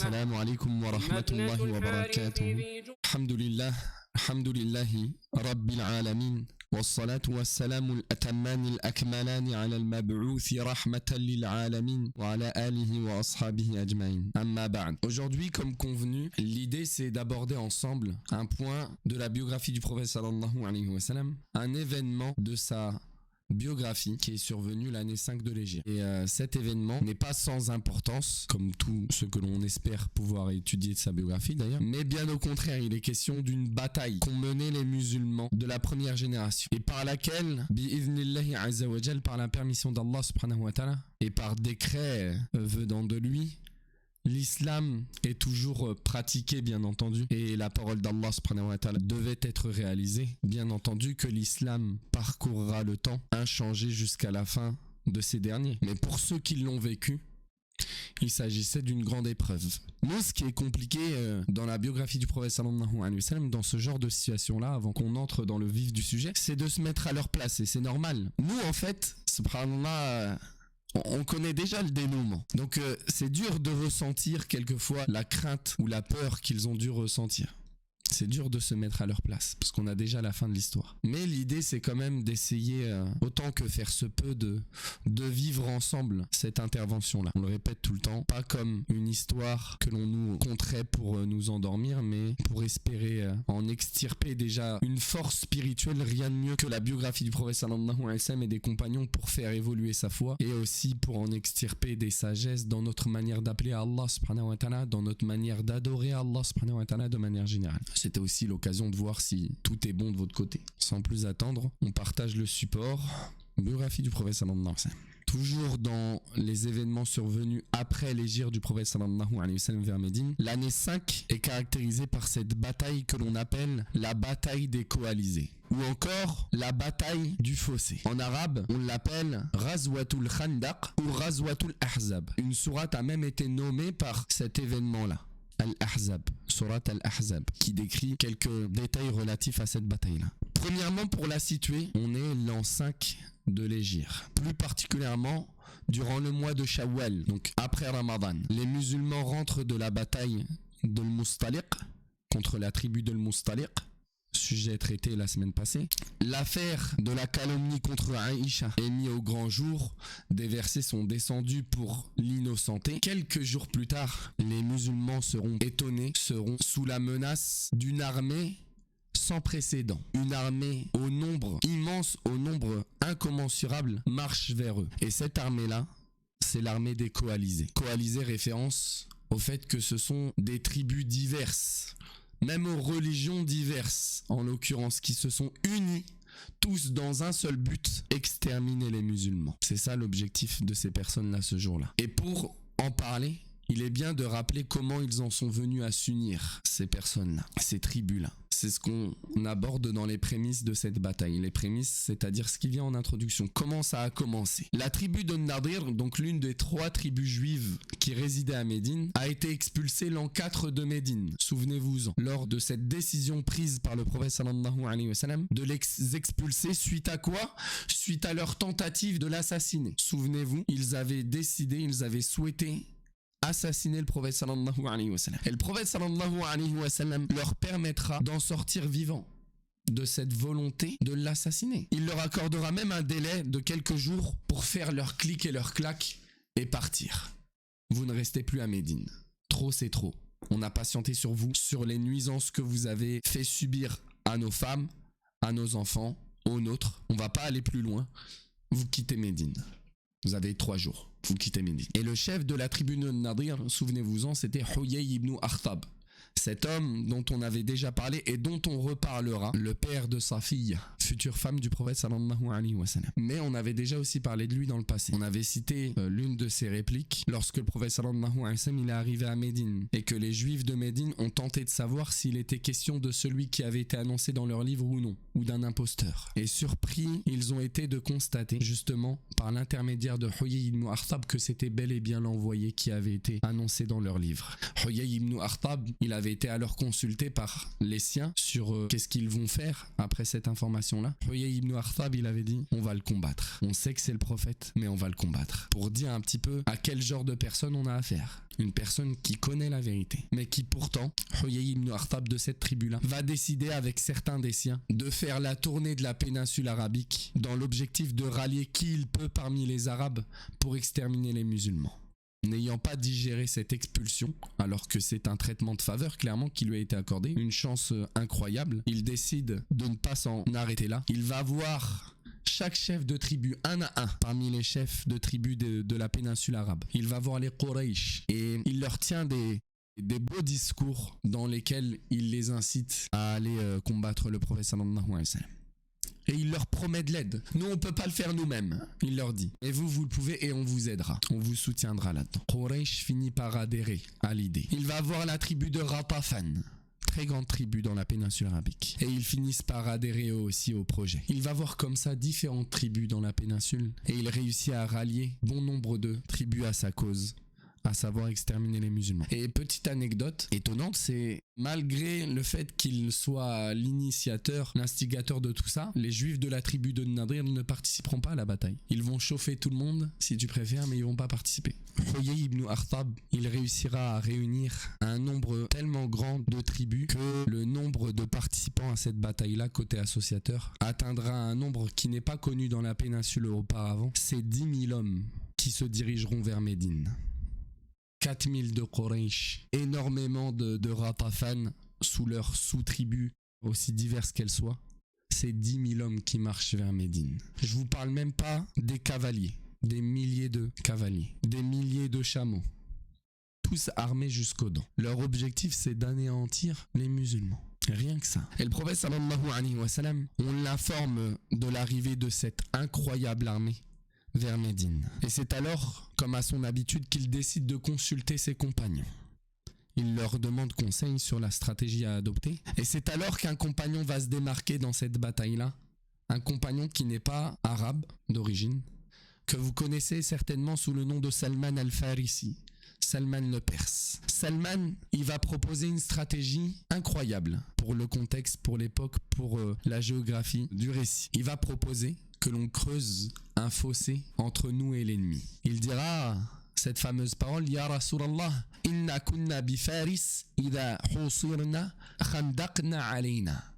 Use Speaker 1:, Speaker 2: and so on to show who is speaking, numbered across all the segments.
Speaker 1: السلام عليكم ورحمة الله وبركاته. الحمد لله رب العالمين والصلاة والسلام الأتمان الأكملان على المبعوث رحمة للعالمين وعلى آله وأصحابه أجمعين. أما بعد. Aujourd'hui, comme convenu, l'idée c'est d'aborder ensemble un point de la biographie du prophète sallallahu alayhi wa sallam, un événement de sa biographie qui est survenue l'année 5 de l'Hégire. Et cet événement n'est pas sans importance, comme tout ce que l'on espère pouvoir étudier de sa biographie d'ailleurs, mais bien au contraire, il est question d'une bataille qu'ont menée les musulmans de la première génération et par laquelle, bi'idhnillahi azza wa jal, par la permission d'Allah subhanahu wa ta'ala et par décret venant de lui, l'islam est toujours pratiqué, bien entendu, et la parole d'Allah subhanahu wa ta'ala devait être réalisée. Bien entendu que l'islam parcourra le temps, inchangé jusqu'à la fin de ces derniers. Mais pour ceux qui l'ont vécu, il s'agissait d'une grande épreuve. Nous, ce qui est compliqué dans la biographie du prophète sallallahu alayhi wa sallam, dans ce genre de situation-là, avant qu'on entre dans le vif du sujet, c'est de se mettre à leur place, et c'est normal. Nous, en fait, subhanallah, on connaît déjà le dénouement. Donc c'est dur de ressentir quelquefois la crainte ou la peur qu'ils ont dû ressentir. C'est dur de se mettre à leur place parce qu'on a déjà la fin de l'histoire. Mais l'idée c'est quand même d'essayer autant que faire se peut de vivre ensemble cette intervention-là. On le répète tout le temps, pas comme une histoire que l'on nous conterait pour nous endormir, mais pour espérer en extirper déjà une force spirituelle. Rien de mieux que la biographie du prophète sallallahu alayhi wa sallam et des compagnons pour faire évoluer sa foi et aussi pour en extirper des sagesses dans notre manière d'appeler Allah subhanahu wa ta'ala, dans notre manière d'adorer Allah subhanahu wa ta'ala de manière générale. C'était aussi l'occasion de voir si tout est bon de votre côté. Sans plus attendre, on partage le support. Biographie du prophète sallallahu alayhi wa sallam. Toujours dans les événements survenus après l'hégire du prophète sallallahu alayhi wa sallam vers Médine, l'année 5 est caractérisée par cette bataille que l'on appelle la bataille des coalisés, ou encore la bataille du fossé. En arabe, on l'appelle Ghazwatul Khandaq ou Ghazwatul Ahzab. Une sourate a même été nommée par cet événement-là. Al-Ahzab, Surat Al-Ahzab, qui décrit quelques détails relatifs à cette bataille-là. Premièrement, pour la situer, on est l'an 5 de l'hégire. Plus particulièrement, durant le mois de Shawwal, donc après Ramadan, les musulmans rentrent de la bataille de Mustaliq contre la tribu de Mustaliq, sujet traité la semaine passée. L'affaire de la calomnie contre Aïcha est mise au grand jour. Des versets sont descendus pour l'innocenter. Quelques jours plus tard, les musulmans seront étonnés, seront sous la menace d'une armée sans précédent. Une armée au nombre immense, au nombre incommensurable, marche vers eux. Et cette armée-là, c'est l'armée des coalisés. Coalisés, référence au fait que ce sont des tribus diverses, même aux religions diverses, en l'occurrence, qui se sont unis tous dans un seul but, exterminer les musulmans. C'est ça l'objectif de ces personnes-là ce jour-là. Et pour en parler, il est bien de rappeler comment ils en sont venus à s'unir, ces personnes-là, ces tribus-là. C'est ce qu'on aborde dans les prémices de cette bataille. Les prémices, c'est-à-dire ce qui vient en introduction. Comment ça a commencé? La tribu de Nadir, donc l'une des 3 tribus juives qui résidaient à Médine, a été expulsée l'an 4 de Médine. Souvenez-vous-en. Lors de cette décision prise par le prophète sallallahu alayhi wa sallam, de les expulser suite à quoi? Suite à leur tentative de l'assassiner. Souvenez-vous, ils avaient souhaité assassiner le prophète sallallahu alayhi wa sallam. Et le prophète sallallahu alayhi wa sallam leur permettra d'en sortir vivants de cette volonté de l'assassiner. Il leur accordera même un délai de quelques jours pour faire leur clic et leur claque et partir. Vous ne restez plus à Médine. Trop, c'est trop. On a patienté sur vous, sur les nuisances que vous avez fait subir à nos femmes, à nos enfants, aux nôtres. On va pas aller plus loin. Vous quittez Médine. Vous avez 3 jours. Vous quittez Médine. Et le chef de la tribu de Nadir, souvenez-vous-en, c'était Huyay ibn Akhtab. Cet homme dont on avait déjà parlé et dont on reparlera, le père de sa fille, future femme du prophète sallallahu alayhi wa sallam. Mais on avait déjà aussi parlé de lui dans le passé. On avait cité l'une de ses répliques lorsque le prophète sallallahu alayhi wa sallam il est arrivé à Médine et que les juifs de Médine ont tenté de savoir s'il était question de celui qui avait été annoncé dans leur livre ou non, ou d'un imposteur. Et surpris, ils ont été de constater justement par l'intermédiaire de Huyay ibn Akhtab que c'était bel et bien l'envoyé qui avait été annoncé dans leur livre. Huyay ibn Akhtab, il avait avait été alors consulté par les siens sur qu'est-ce qu'ils vont faire après cette information-là. Huyay ibn Akhtab, il avait dit, on va le combattre. On sait que c'est le prophète, mais on va le combattre. Pour dire un petit peu à quel genre de personne on a affaire. Une personne qui connaît la vérité, mais qui pourtant, Huyay ibn Akhtab de cette tribu-là, va décider avec certains des siens de faire la tournée de la péninsule arabique dans l'objectif de rallier qui il peut parmi les Arabes pour exterminer les musulmans. N'ayant pas digéré cette expulsion, alors que c'est un traitement de faveur clairement qui lui a été accordé, une chance incroyable, il décide de ne pas s'en arrêter là. Il va voir chaque chef de tribu, un à un, parmi les chefs de tribu de la péninsule arabe. Il va voir les Quraysh et il leur tient des beaux discours dans lesquels il les incite à aller combattre le prophète sallallahu alayhi wa sallam. Et il leur promet de l'aide. Nous, on ne peut pas le faire nous-mêmes, il leur dit. Et vous, vous le pouvez et on vous aidera. On vous soutiendra là-dedans. Quraysh finit par adhérer à l'idée. Il va voir la tribu de Ghatafan, très grande tribu dans la péninsule arabique. Et ils finissent par adhérer aussi au projet. Il va voir comme ça différentes tribus dans la péninsule. Et il réussit à rallier bon nombre de tribus à sa cause, à savoir exterminer les musulmans. Et petite anecdote étonnante, c'est malgré le fait qu'il soit l'initiateur, l'instigateur de tout ça, les juifs de la tribu de Nadir ne participeront pas à la bataille. Ils vont chauffer tout le monde, si tu préfères, mais ils vont pas participer. Huyay ibn Akhtab, il réussira à réunir un nombre tellement grand de tribus que le nombre de participants à cette bataille-là, côté associateur, atteindra un nombre qui n'est pas connu dans la péninsule auparavant. C'est 10 000 hommes qui se dirigeront vers Médine. 4 000 de Quraysh, énormément de Ghatafan sous leurs sous-tribus, aussi diverses qu'elles soient. C'est 10 000 hommes qui marchent vers Médine. Je vous parle même pas des cavaliers, des milliers de cavaliers, des milliers de chameaux, tous armés jusqu'aux dents. Leur objectif, c'est d'anéantir les musulmans. Rien que ça. Et le prophète sallallahu alayhi wa sallam, on l'informe de l'arrivée de cette incroyable armée vers Médine. Et c'est alors, comme à son habitude, qu'il décide de consulter ses compagnons. Il leur demande conseil sur la stratégie à adopter. Et c'est alors qu'un compagnon va se démarquer dans cette bataille-là. Un compagnon qui n'est pas arabe d'origine, que vous connaissez certainement sous le nom de Salman al-Farisi. Salman le Perse. Salman, il va proposer une stratégie incroyable pour le contexte, pour l'époque, pour la géographie du récit. Il va proposer que l'on creuse un fossé entre nous et l'ennemi. Il dira cette fameuse parole, Ya Rasulallah, inna kunna bi Faris, idha husirna, khandaqna alayna.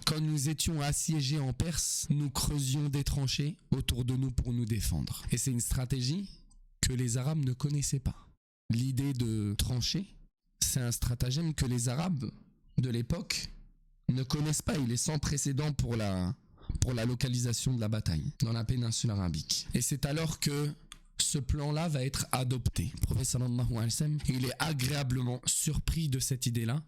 Speaker 1: Quand nous étions assiégés en Perse, nous creusions des tranchées autour de nous pour nous défendre. Et c'est une stratégie que les Arabes ne connaissaient pas. L'idée de trancher, c'est un stratagème que les Arabes de l'époque ne connaissent pas. Il est sans précédent pour la localisation de la bataille dans la péninsule arabique. Et c'est alors que ce plan-là va être adopté. Le prophète sallallahu alayhi wa sallam, il est agréablement surpris de cette idée-là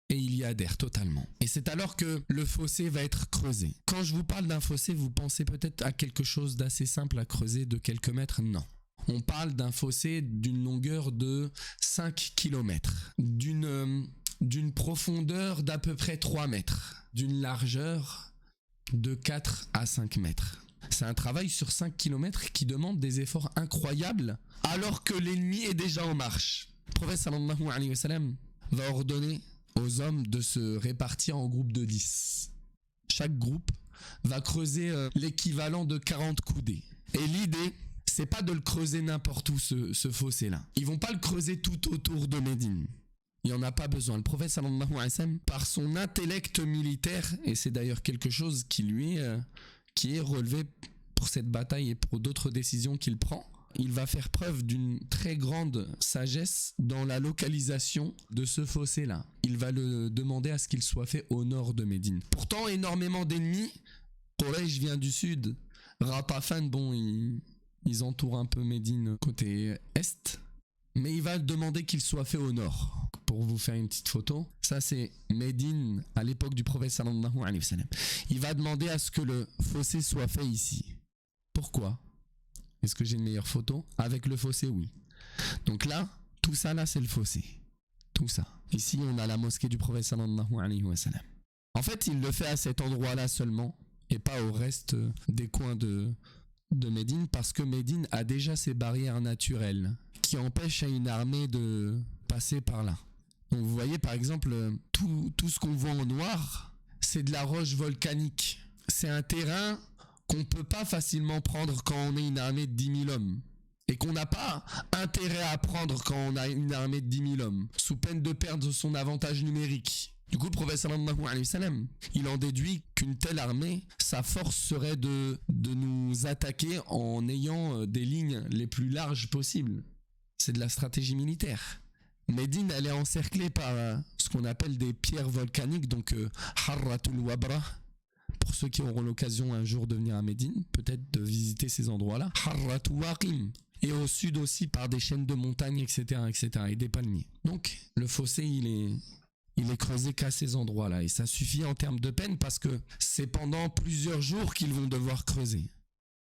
Speaker 1: et il y adhère totalement. Et c'est alors que le fossé va être creusé. Quand je vous parle d'un fossé, vous pensez peut-être à quelque chose d'assez simple à creuser de quelques mètres. Non. On parle d'un fossé d'une longueur de 5 km, d'une profondeur d'à peu près 3 mètres, d'une largeur de 4 à 5 mètres. C'est un travail sur 5 km qui demande des efforts incroyables alors que l'ennemi est déjà en marche. Le prophète sallallahu alayhi wa sallam va ordonner aux hommes de se répartir en groupes de 10. Chaque groupe va creuser l'équivalent de 40 coudées. Et l'idée, c'est pas de le creuser n'importe où ce fossé-là. Ils vont pas le creuser tout autour de Médine. Il n'y en a pas besoin. Le prophète sallallahu alayhi wa sallam, par son intellect militaire, et c'est d'ailleurs quelque chose qui lui qui est relevé pour cette bataille et pour d'autres décisions qu'il prend, il va faire preuve d'une très grande sagesse dans la localisation de ce fossé-là. Il va le demander à ce qu'il soit fait au nord de Médine. Pourtant, énormément d'ennemis. Quraysh vient du sud. Ghatafan, bon, ils entourent un peu Médine côté est. Mais il va demander qu'il soit fait au nord. Pour vous faire une petite photo, ça c'est Médine à l'époque du prophète sallallahu alayhi wa sallam. Il va demander à ce que le fossé soit fait ici. Pourquoi ? Est-ce que j'ai une meilleure photo ? Avec le fossé, oui. Donc là, tout ça là, c'est le fossé. Tout ça. Ici, on a la mosquée du prophète sallallahu alayhi wa sallam. En fait, il le fait à cet endroit-là seulement et pas au reste des coins de Médine parce que Médine a déjà ses barrières naturelles qui empêchent à une armée de passer par là. Donc vous voyez par exemple, tout ce qu'on voit en noir, c'est de la roche volcanique. C'est un terrain qu'on ne peut pas facilement prendre quand on est une armée de 10 000 hommes. Et qu'on n'a pas intérêt à prendre quand on a une armée de 10 000 hommes, sous peine de perdre son avantage numérique. Du coup, le prophète sallallahu alayhi wa sallam, il en déduit qu'une telle armée, sa force serait de nous attaquer en ayant des lignes les plus larges possibles. C'est de la stratégie militaire. Médine, elle est encerclée par ce qu'on appelle des pierres volcaniques, donc Harratul Wabra. Pour ceux qui auront l'occasion un jour de venir à Médine, peut-être de visiter ces endroits-là. Harratul Waqim. Et au sud aussi par des chaînes de montagnes, etc., et des palmiers. Donc, le fossé, il est creusé qu'à ces endroits-là. Et ça suffit en termes de peine parce que c'est pendant plusieurs jours qu'ils vont devoir creuser.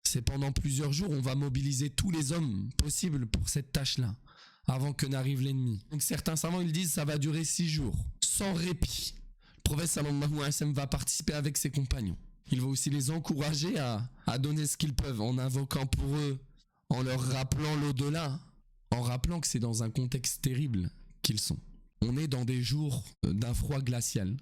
Speaker 1: C'est pendant plusieurs jours, on va mobiliser tous les hommes possibles pour cette tâche-là, avant que n'arrive l'ennemi. Donc certains savants, ils disent ça va durer 6 jours, sans répit. Le prophète sallallahu alayhi wa sallam va participer avec ses compagnons. Il va aussi les encourager à donner ce qu'ils peuvent, en invoquant pour eux, en leur rappelant l'au-delà, en rappelant que c'est dans un contexte terrible qu'ils sont. On est dans des jours d'un froid glacial.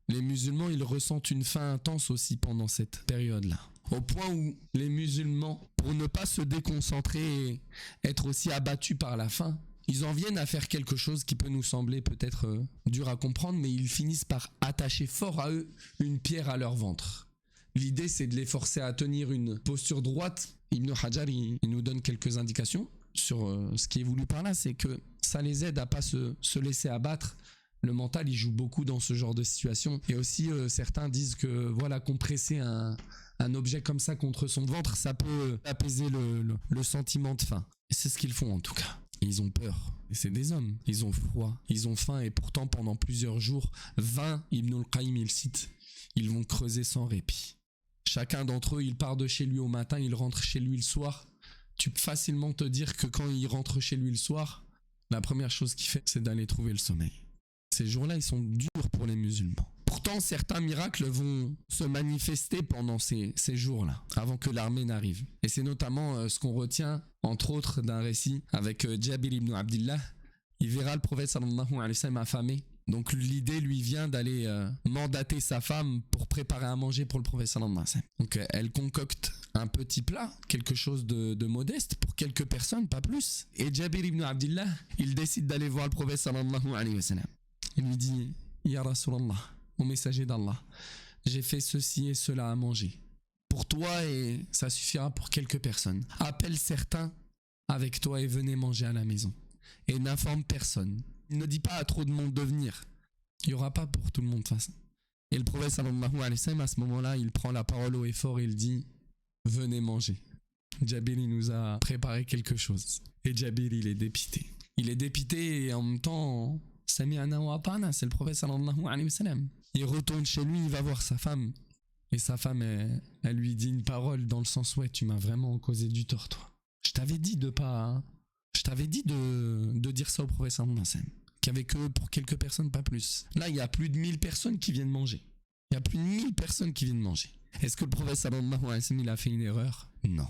Speaker 1: Les musulmans, ils ressentent une faim intense aussi pendant cette période-là. Au point où les musulmans, pour ne pas se déconcentrer et être aussi abattus par la faim, ils en viennent à faire quelque chose qui peut nous sembler peut-être dur à comprendre, mais ils finissent par attacher fort à eux une pierre à leur ventre. L'idée, c'est de les forcer à tenir une posture droite. Ibn Hajar, il nous donne quelques indications sur ce qui est voulu par là, c'est que ça les aide à pas se laisser abattre. Le mental, il joue beaucoup dans ce genre de situation. Et aussi, certains disent que voilà, compresser un objet comme ça contre son ventre, ça peut apaiser le sentiment de faim. Et c'est ce qu'ils font en tout cas. Ils ont peur. Et c'est des hommes. Ils ont froid. Ils ont faim. Et pourtant, pendant plusieurs jours, 20, Ibn al-Qayyim, il cite, ils vont creuser sans répit. Chacun d'entre eux, il part de chez lui au matin, il rentre chez lui le soir. Tu peux facilement te dire que quand il rentre chez lui le soir, la première chose qu'il fait, c'est d'aller trouver le sommeil. Ces jours-là, ils sont durs pour les musulmans. Pourtant, certains miracles vont se manifester pendant ces jours-là, avant que l'armée n'arrive. Et c'est notamment ce qu'on retient, entre autres, d'un récit avec Jabir ibn Abdillah. Il verra le prophète sallallahu alayhi wa sallam affamé. Donc l'idée lui vient d'aller mandater sa femme pour préparer à manger pour le prophète sallallahu alayhi wa sallam. Donc elle concocte un petit plat, quelque chose de modeste pour quelques personnes, pas plus. Et Jabir ibn Abdillah, il décide d'aller voir le prophète sallallahu alayhi wa sallam. Il lui dit, Ya Rasulallah, au messager d'Allah, j'ai fait ceci et cela à manger. Pour toi et ça suffira pour quelques personnes. Appelle certains avec toi et venez manger à la maison. Et n'informe personne. Ne dis pas à trop de monde de venir. Il n'y aura pas pour tout le monde de toute façon. Et le prophète sallallahu alayhi wa sallam, à ce moment-là, il prend la parole haut et fort et il dit, venez manger. Jabir, il nous a préparé quelque chose. Et Jabir, il est dépité. Il est dépité et en même temps, Sami'ana wa ata'na, c'est le prophète sallallahu alayhi wa sallam. Il retourne chez lui, il va voir sa femme. Et sa femme, elle lui dit une parole dans le sens, ouais, tu m'as vraiment causé du tort, toi. Je t'avais dit de pas... Je t'avais dit de dire ça au prophète sallallahu alayhi wa sallam. Qu'il n'y avait que pour quelques personnes, pas plus. Là, il y a plus de 1000 personnes qui viennent manger. Il y a plus de 1000 personnes qui viennent manger. Est-ce que le prophète sallallahu alayhi wa sallam, il a fait une erreur? Non.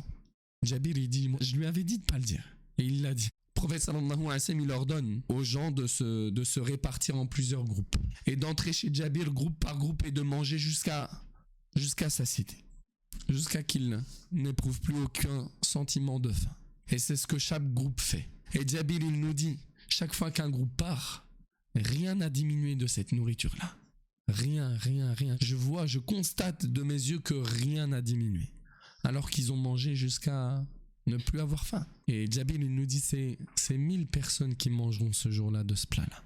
Speaker 1: Jabir, il dit, moi, je lui avais dit de pas le dire. Et il l'a dit. Le prophète sallallahu alayhi wa sallam, il ordonne aux gens de se répartir en plusieurs groupes. Et d'entrer chez Jabir groupe par groupe et de manger jusqu'à satiété. Jusqu'à qu'il n'éprouve plus aucun sentiment de faim. Et c'est ce que chaque groupe fait. Et Jabir, il nous dit, chaque fois qu'un groupe part, rien n'a diminué de cette nourriture-là. Rien. Je constate de mes yeux que rien n'a diminué. Alors qu'ils ont mangé jusqu'à ne plus avoir faim. Et Jabir, il nous dit, c'est 1000 personnes qui mangeront ce jour-là de ce plat-là.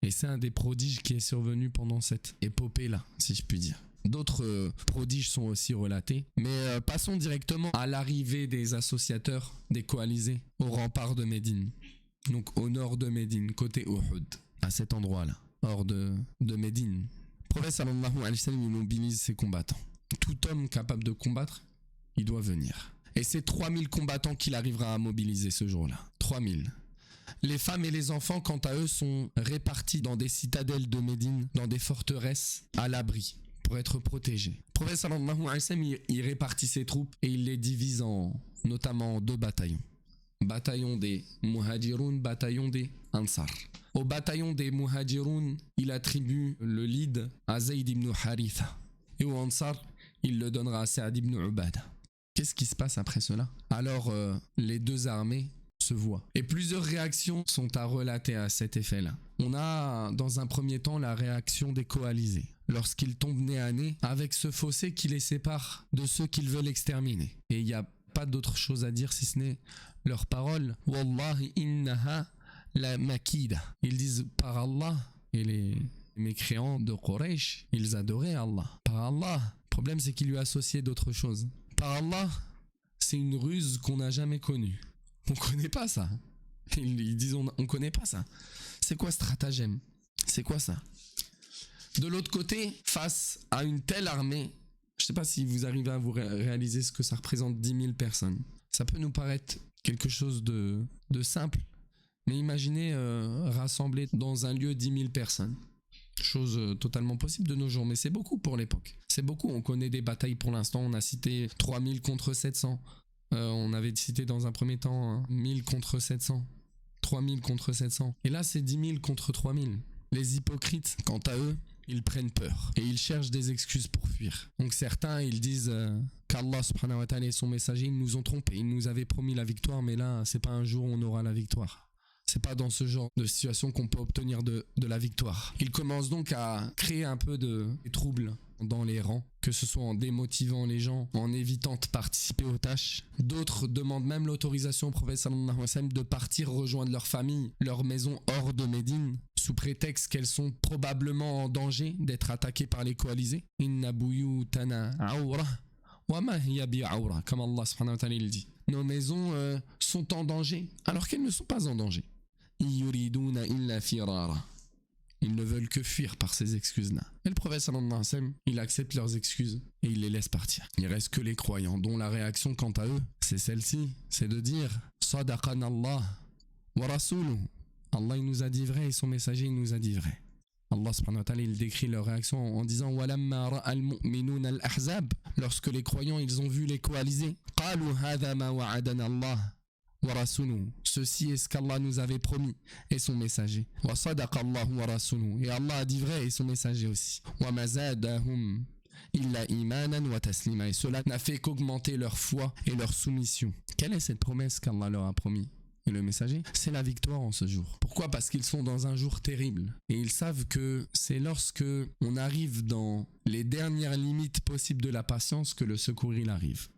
Speaker 1: Et c'est un des prodiges qui est survenu pendant cette épopée-là, si je puis dire. D'autres prodiges sont aussi relatés. Mais passons directement à l'arrivée des associateurs, des coalisés, au rempart de Médine. Donc au nord de Médine, côté Uhud, à cet endroit-là, hors de Médine. Le prophète sallallahu alayhi wa sallam mobilise ses combattants. Tout homme capable de combattre, il doit venir. Et c'est 3000 combattants qu'il arrivera à mobiliser ce jour-là. 3000. Les femmes et les enfants, quant à eux, sont répartis dans des citadelles de Médine, dans des forteresses à l'abri, pour être protégés. Le prophète sallallahu alayhi wa sallam, il répartit ses troupes et il les divise notamment en 2 bataillons. bataillon des Muhajiroun, bataillon des Ansar. Au bataillon des Muhajiroun, il attribue le lead à Zayd ibn Haritha. Et au Ansar, il le donnera à Sa'd ibn Ubada. Qu'est-ce qui se passe après cela? Alors, les deux armées se voient. Et plusieurs réactions sont à relater à cet effet-là. On a, dans un premier temps, la réaction des coalisés. Lorsqu'ils tombent nez à nez avec ce fossé qui les sépare de ceux qu'ils veulent exterminer. Et il n'y a pas d'autre chose à dire si ce n'est leurs paroles. Wallahi innaha la makida. Ils disent par Allah, et les mécréants de Quraysh, ils adoraient Allah. Par Allah, le problème c'est qu'ils lui associaient d'autres choses. Par Allah, c'est une ruse qu'on n'a jamais connue. On connaît pas ça. Ils disent on connaît pas ça. C'est quoi ce stratagème? C'est quoi ça? De l'autre côté, face à une telle armée, je sais pas si vous arrivez à vous réaliser ce que ça représente 10 000 personnes. Ça peut nous paraître quelque chose de simple, mais imaginez rassembler dans un lieu 10 000 personnes. Chose totalement possible de nos jours, mais c'est beaucoup pour l'époque. C'est beaucoup, on connaît des batailles pour l'instant, on a cité 3000 contre 700. On avait cité dans un premier temps 1000 contre 700. 3000 contre 700. Et là, c'est 10 000 contre 3000. Les hypocrites, quant à eux, ils prennent peur et ils cherchent des excuses pour fuir. Donc certains, ils disent qu'Allah subhanahu wa ta'ala et son messager, ils nous ont trompés. Ils nous avaient promis la victoire, mais là, c'est pas un jour où on aura la victoire. C'est pas dans ce genre de situation qu'on peut obtenir de la victoire. Ils commencent donc à créer un peu de troubles dans les rangs, que ce soit en démotivant les gens, en évitant de participer aux tâches. D'autres demandent même l'autorisation au prophète sallallahu alayhi wa sallam de partir rejoindre leur famille, leur maison hors de Médine, sous prétexte qu'elles sont probablement en danger d'être attaquées par les coalisés. Inna buyutana awra wa ma hiya bi awra, comme Allah subhanahu wa ta'ala il dit. Nos maisons sont en danger, alors qu'elles ne sont pas en danger. Yuriduna illa firara. Ils ne veulent que fuir par ces excuses-là. Et le prophète sallallahu alayhi wa sallam, il accepte leurs excuses et il les laisse partir. Il reste que les croyants, dont la réaction quant à eux, c'est celle-ci, c'est de dire Sadaqana Allah wa rasuluhu. Allah il nous a dit vrai et son messager il nous a dit vrai. Allah subhanahu wa ta'ala il décrit leur réaction en disant Walamma ra'al mu'minuna al-ahzab. Lorsque les croyants ils ont vu les coalisés, qalu hadha ma wa'adana Allah. Ceci est ce qu'Allah nous avait promis et son messager. Et Allah a dit vrai et son messager aussi. Et cela n'a fait qu'augmenter leur foi et leur soumission. Quelle est cette promesse qu'Allah leur a promis? Et le messager, c'est la victoire en ce jour. Pourquoi? Parce qu'ils sont dans un jour terrible. Et ils savent que c'est lorsque on arrive dans les dernières limites possibles de la patience que le secours il arrive.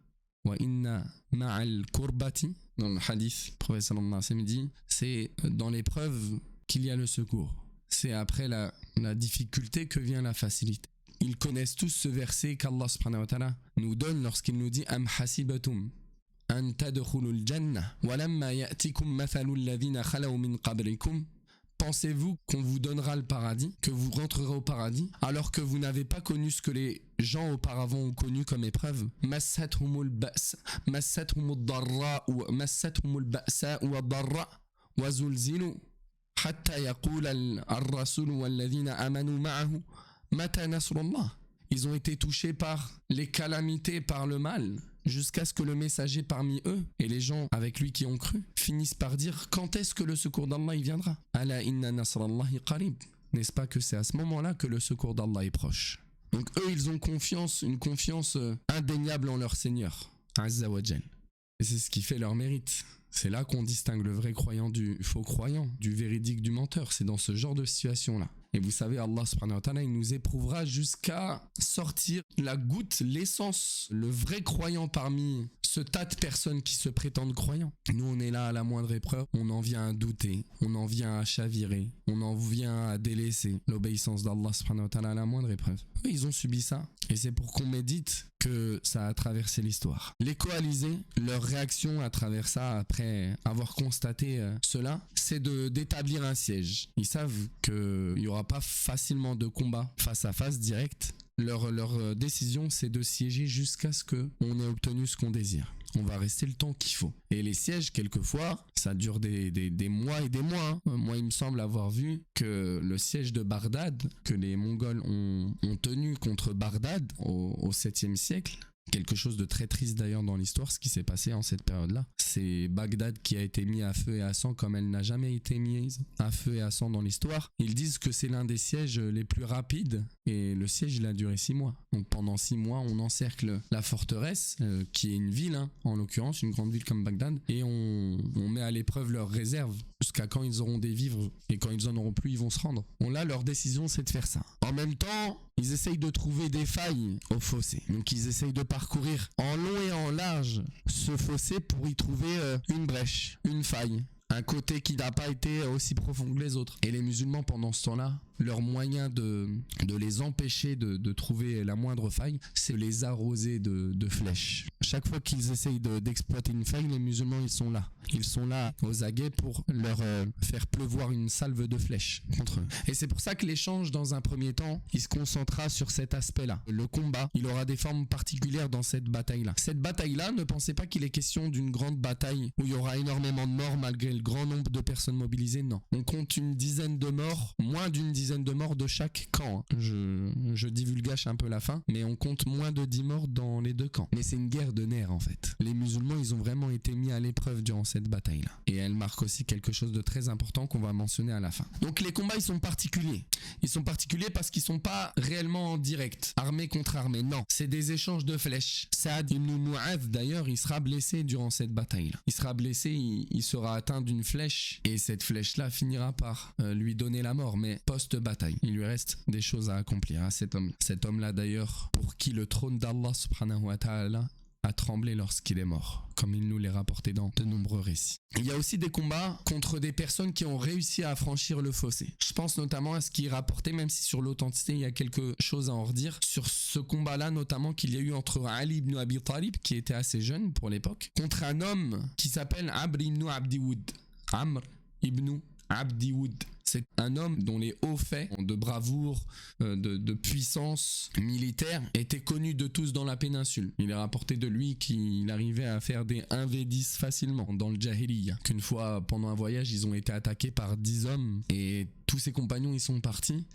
Speaker 1: Wa inna ma'al kurbati, dans le hadith, le prophète sallallahu alayhi wa sallam dit, c'est dans l'épreuve qu'il y a le secours. C'est après la difficulté que vient la facilité. Ils connaissent tous ce verset qu'Allah subhanahu wa ta'ala nous donne lorsqu'il nous dit Am hasibatum an tadkhulul jannah wa lamma ya'tikum mathalul ladhina khalaw min qablikum. Pensez-vous qu'on vous donnera le paradis, que vous rentrerez au paradis, alors que vous n'avez pas connu ce que les gens auparavant ont connu comme épreuve? Massathumul ba'sa wa darra wa zulzilu hatta yaqula ar-rasul wal ladhina amanu ma'ahu mata nasrullah. Ils ont été touchés par les calamités, par le mal, jusqu'à ce que le messager parmi eux et les gens avec lui qui ont cru finissent par dire quand est-ce que le secours d'Allah il viendra? Ala inna nasrallahi qarib. N'est-ce pas que c'est à ce moment-là que le secours d'Allah est proche? Donc eux ils ont confiance, une confiance indéniable en leur Seigneur, Azza wa Jal. Et c'est ce qui fait leur mérite. C'est là qu'on distingue le vrai croyant du faux croyant, du véridique du menteur. C'est dans ce genre de situation-là. Et vous savez, Allah subhanahu wa ta'ala, il nous éprouvera jusqu'à sortir la goutte, l'essence, le vrai croyant parmi ce tas de personnes qui se prétendent croyants. Nous, on est là à la moindre épreuve, on en vient à douter, on en vient à chavirer, on en vient à délaisser l'obéissance d'Allah subhanahu wa ta'ala à la moindre épreuve. Eux, ils ont subi ça. Et c'est pour qu'on médite que ça a traversé l'histoire. Les coalisés, leur réaction à travers ça, après avoir constaté cela, c'est d'établir un siège. Ils savent qu'il n'y aura pas facilement de combat face à face direct. Leur décision, c'est de siéger jusqu'à ce qu'on ait obtenu ce qu'on désire. On va rester le temps qu'il faut. Et les sièges, quelquefois, ça dure des mois et des mois. Moi, il me semble avoir vu que le siège de Bagdad, que les Mongols ont tenu contre Bagdad au 7e siècle, Quelque chose de très triste d'ailleurs dans l'histoire, ce qui s'est passé en cette période-là. C'est Bagdad qui a été mis à feu et à sang comme elle n'a jamais été mise à feu et à sang dans l'histoire. Ils disent que c'est l'un des sièges les plus rapides et le siège il a duré 6 mois. Donc pendant 6 mois, on encercle la forteresse, qui est une ville, en l'occurrence, une grande ville comme Bagdad, et on met à l'épreuve leurs réserves jusqu'à quand ils auront des vivres et quand ils en auront plus, ils vont se rendre. Bon là, leur décision c'est de faire ça. En même temps, ils essayent de trouver des failles au fossé. Donc ils essayent de parcourir en long et en large ce fossé pour y trouver une brèche, une faille. Un côté qui n'a pas été aussi profond que les autres. Et les musulmans, pendant ce temps-là, leur moyen de les empêcher de trouver la moindre faille, c'est les arroser de flèches. Chaque fois qu'ils essayent d'exploiter une faille, les musulmans, ils sont là. Ils sont là aux aguets pour leur faire pleuvoir une salve de flèches contre eux. Et c'est pour ça que l'échange, dans un premier temps, il se concentrera sur cet aspect-là. Le combat, il aura des formes particulières dans cette bataille-là. Cette bataille-là, ne pensez pas qu'il est question d'une grande bataille où il y aura énormément de morts malgré le grand nombre de personnes mobilisées. Non. On compte une dizaine de morts, moins d'une dizaine de morts de chaque camp. Je divulgage un peu la fin, mais on compte moins de 10 morts dans les deux camps. Mais c'est une guerre de nerfs en fait. Les musulmans, ils ont vraiment été mis à l'épreuve durant cette bataille-là. Et elle marque aussi quelque chose de très important qu'on va mentionner à la fin. Donc les combats, ils sont particuliers. Ils sont particuliers parce qu'ils sont pas réellement en direct, armée contre armée. Non, c'est des échanges de flèches. Saad ibn Mu'adh, d'ailleurs, il sera blessé durant cette bataille-là. Il sera blessé, il sera atteint d'une flèche, et cette flèche-là finira par lui donner la mort, mais post-bataille. Il lui reste des choses à accomplir à cet homme. Cet homme-là, d'ailleurs, pour qui le trône d'Allah subhanahu wa ta'ala a tremblé lorsqu'il est mort, comme il nous l'est rapporté dans de nombreux récits. Il y a aussi des combats contre des personnes qui ont réussi à franchir le fossé. Je pense notamment à ce qui est rapporté, même si sur l'authenticité il y a quelque chose à en redire, sur ce combat-là notamment qu'il y a eu entre Ali ibn Abi Talib, qui était assez jeune pour l'époque, contre un homme qui s'appelle Amr ibn Abdi Woud. Amr ibn Abdi Woud. C'est un homme dont les hauts faits de bravoure, de puissance militaire étaient connus de tous dans la péninsule. Il est rapporté de lui qu'il arrivait à faire des 1v10 facilement dans le Jahiliya. Qu'une fois, pendant un voyage, ils ont été attaqués par 10 hommes et tous ses compagnons, ils sont partis.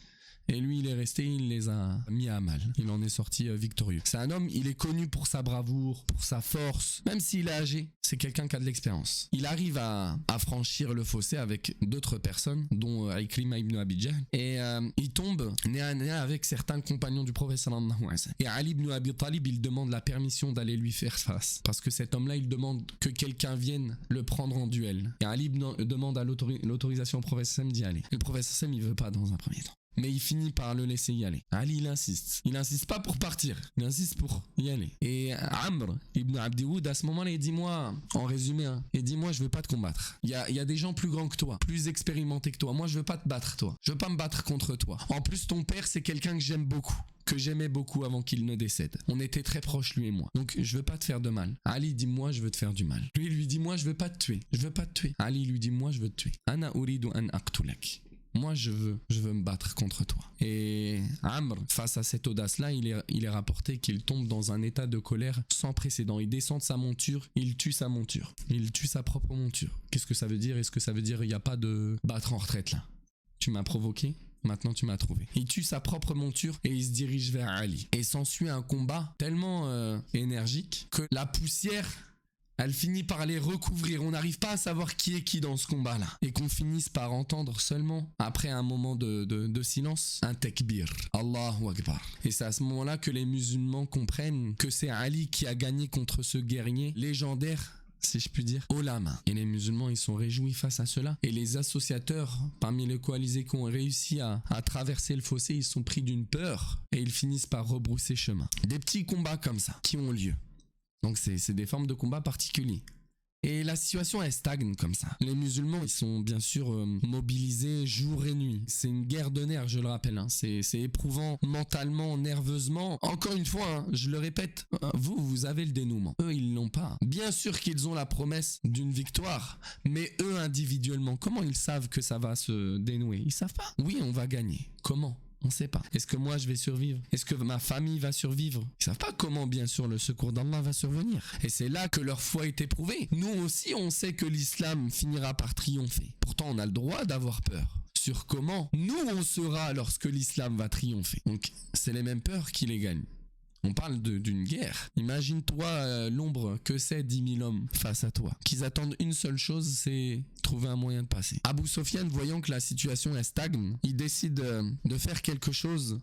Speaker 1: Et lui, il est resté, il les a mis à mal. Il en est sorti victorieux. C'est un homme, il est connu pour sa bravoure, pour sa force. Même s'il est âgé, c'est quelqu'un qui a de l'expérience. Il arrive à franchir le fossé avec d'autres personnes, dont Ikrima ibn Abi Jahl. Et il tombe nez à nez avec certains compagnons du prophète sallallahu alayhi wa sallam. Et Ali ibn Abi Talib, il demande la permission d'aller lui faire face. Parce que cet homme-là, il demande que quelqu'un vienne le prendre en duel. Et Ali demande à l'autorisation au prophète sallallahu alayhi wa sallam d'y aller. Et le prophète sallallahu alayhi wa sallam, il veut pas dans un premier temps. Mais il finit par le laisser y aller. Ali, il insiste. Il insiste pas pour partir. Il insiste pour y aller. Et Amr ibn Abdi Woud, à ce moment-là, il dit, moi, en résumé, il dit, moi, je veux pas te combattre. Il y a des gens plus grands que toi, plus expérimentés que toi. Moi, je veux pas te battre, toi. Je veux pas me battre contre toi. En plus, ton père, c'est quelqu'un que j'aime beaucoup, que j'aimais beaucoup avant qu'il ne décède. On était très proches, lui et moi. Donc, je veux pas te faire de mal. Ali dit, moi, je veux te faire du mal. Lui, il lui dit, moi, je veux pas te tuer. Je veux pas te tuer. Ali lui dit, moi, je veux te tuer. Ana uridu an aqtulak. Moi, je veux me battre contre toi. Et Amr, face à cette audace-là, il est rapporté qu'il tombe dans un état de colère sans précédent. Il descend de sa monture, il tue sa monture. Il tue sa propre monture. Qu'est-ce que ça veut dire? Est-ce que ça veut dire qu'il n'y a pas de battre en retraite là? Tu m'as provoqué, maintenant tu m'as trouvé. Il tue sa propre monture et il se dirige vers Ali. Et s'ensuit un combat tellement énergique que la poussière, elle finit par les recouvrir. On n'arrive pas à savoir qui est qui dans ce combat-là. Et qu'on finisse par entendre seulement, après un moment de silence, un takbir. Allahu Akbar. Et c'est à ce moment-là que les musulmans comprennent que c'est Ali qui a gagné contre ce guerrier légendaire, si je puis dire, haut la main. Et les musulmans, ils sont réjouis face à cela. Et les associateurs, parmi les coalisés qui ont réussi à traverser le fossé, ils sont pris d'une peur et ils finissent par rebrousser chemin. Des petits combats comme ça qui ont lieu. Donc c'est des formes de combat particuliers. Et la situation, elle stagne comme ça. Les musulmans, ils sont bien sûr mobilisés jour et nuit. C'est une guerre de nerfs, je le rappelle. C'est éprouvant mentalement, nerveusement. Encore une fois, je le répète, vous avez le dénouement. Eux, ils l'ont pas. Bien sûr qu'ils ont la promesse d'une victoire, mais eux, individuellement, comment ils savent que ça va se dénouer? Ils savent pas. Oui, on va gagner. Comment? On ne sait pas. Est-ce que moi je vais survivre? Est-ce que ma famille va survivre? Ils ne savent pas comment, bien sûr, le secours d'Allah va survenir. Et c'est là que leur foi est éprouvée. Nous aussi, on sait que l'islam finira par triompher. Pourtant, on a le droit d'avoir peur sur comment nous on sera lorsque l'islam va triompher. Donc, c'est les mêmes peurs qui les gagnent. On parle d'une guerre. Imagine-toi l'ombre que c'est 10 000 hommes face à toi. Qu'ils attendent une seule chose, c'est trouver un moyen de passer. Abu Sofyan, voyant que la situation est stagne, il décide de faire quelque chose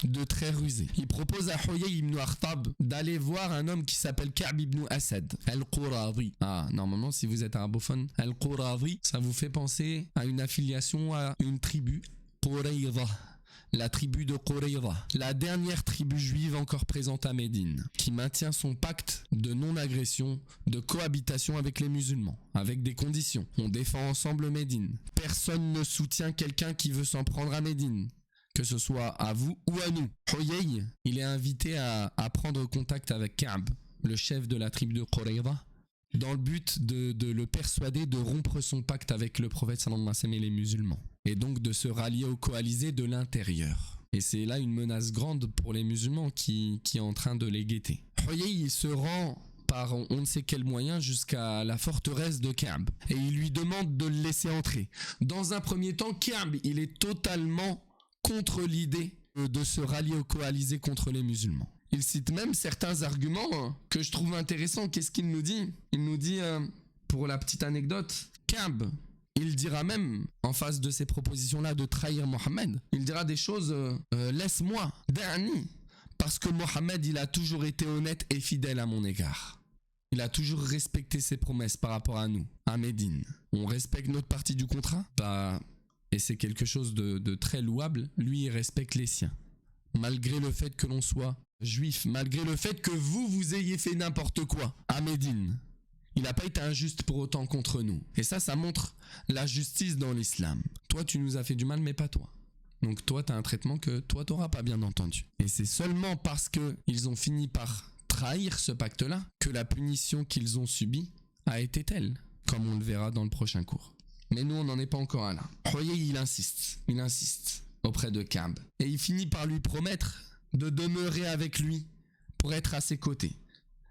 Speaker 1: de très rusé. Il propose à Huyay ibn Akhtab d'aller voir un homme qui s'appelle Ka'b ibn Asad al-Quradi. Ah, normalement, si vous êtes arabophone, al-Quradi, ça vous fait penser à une affiliation à une tribu, Qurayza. La tribu de Qurayza, la dernière tribu juive encore présente à Médine, qui maintient son pacte de non-agression, de cohabitation avec les musulmans, avec des conditions. On défend ensemble Médine. Personne ne soutient quelqu'un qui veut s'en prendre à Médine, que ce soit à vous ou à nous. Huyay, il est invité à prendre contact avec Ka'b, le chef de la tribu de Qurayza, dans le but de le persuader de rompre son pacte avec le prophète sallallahu alayhi wa sallam et les musulmans, et donc de se rallier aux coalisés de l'intérieur. Et c'est là une menace grande pour les musulmans qui est en train de les guetter. Huyay, il se rend par on ne sait quel moyen jusqu'à la forteresse de Ka'b, et il lui demande de le laisser entrer. Dans un premier temps, Ka'b, il est totalement contre l'idée de se rallier aux coalisés contre les musulmans. Il cite même certains arguments que je trouve intéressants. Qu'est-ce qu'il nous dit? Il nous dit, pour la petite anecdote, Ka'b, il dira même, en face de ces propositions-là de trahir Mohammed, il dira des choses, laisse-moi, da'ni, parce que Mohammed, il a toujours été honnête et fidèle à mon égard. Il a toujours respecté ses promesses par rapport à nous, à Médine. On respecte notre partie du contrat, et c'est quelque chose de très louable. Lui, il respecte les siens. Malgré le fait que l'on soit juif, malgré le fait que vous ayez fait n'importe quoi à Médine, il n'a pas été injuste pour autant contre nous. Et ça montre la justice dans l'islam. Toi, tu nous as fait du mal, mais pas toi. Donc toi, tu as un traitement que toi, tu n'auras pas, bien entendu. Et c'est seulement parce qu'ils ont fini par trahir ce pacte-là que la punition qu'ils ont subie a été telle, comme on le verra dans le prochain cours. Mais nous, on n'en est pas encore là. Huyay, il insiste auprès de Ka'b. Et il finit par lui promettre de demeurer avec lui pour être à ses côtés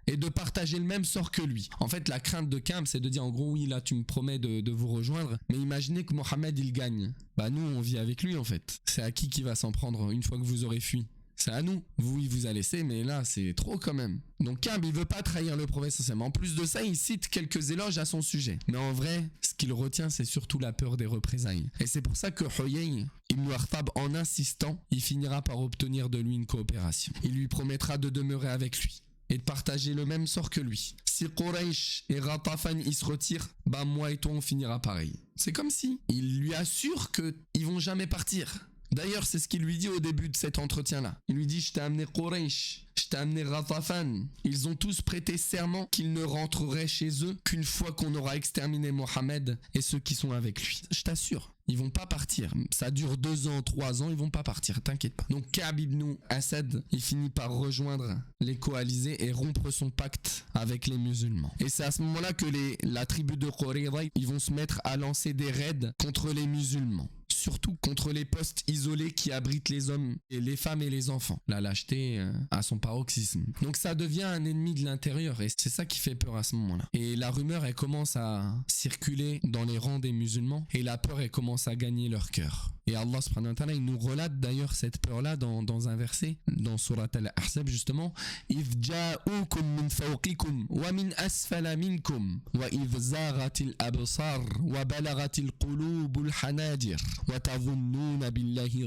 Speaker 1: et de partager le même sort que lui. En fait, la crainte de Ka'b, c'est de dire en gros, oui, là, tu me promets de vous rejoindre, mais imaginez que Mohammed, il gagne. Bah nous, on vit avec lui, en fait. C'est à qui va s'en prendre une fois que vous aurez fui? C'est à nous. Vous, il vous a laissé, mais là, c'est trop quand même. Donc Ka'b, il veut pas trahir le prophète sallallahu alayhi wa sallam. En plus de ça, il cite quelques éloges à son sujet. Mais en vrai, ce qu'il retient, c'est surtout la peur des représailles. Et c'est pour ça que Huyay ibn Akhtab, en insistant, il finira par obtenir de lui une coopération. Il lui promettra de demeurer avec lui et de partager le même sort que lui. Si Quraysh et Ghatafan, ils se retirent, bah moi et toi, on finira pareil. C'est comme si il lui assure qu'ils vont jamais partir. D'ailleurs, c'est ce qu'il lui dit au début de cet entretien-là. Il lui dit, je t'ai amené Quraysh, je t'ai amené Ghatafan. Ils ont tous prêté serment qu'ils ne rentreraient chez eux qu'une fois qu'on aura exterminé Mohammed et ceux qui sont avec lui. Je t'assure, ils vont pas partir. Ça dure 2 ans, 3 ans, ils vont pas partir, t'inquiète pas. Donc Ka'b ibn Asad, il finit par rejoindre les coalisés et rompre son pacte avec les musulmans. Et c'est à ce moment-là que la tribu de Qurayza, ils vont se mettre à lancer des raids contre les musulmans. Surtout contre les postes isolés qui abritent les hommes, et les femmes et les enfants. La lâcheté à son paroxysme. Donc ça devient un ennemi de l'intérieur et c'est ça qui fait peur à ce moment-là. Et la rumeur, elle commence à circuler dans les rangs des musulmans et la peur, elle commence à gagner leur cœur. Et Allah subhanahu wa ta'ala, il nous relate d'ailleurs cette peur-là dans un verset, dans Surat Al-Ahzab justement. إِذْ جَاءُوكُمْ مِنْ فَوْقِكُمْ وَمِنْ أَسْفَلَ مِنْكُمْ وَإِذْ زَاغَتِ الْأَبْصَارُ وَبَلَغَتِ الْقُلُوبُ الْحَنَاجِرَ وَتَظُنُّونَ بِاللَّهِ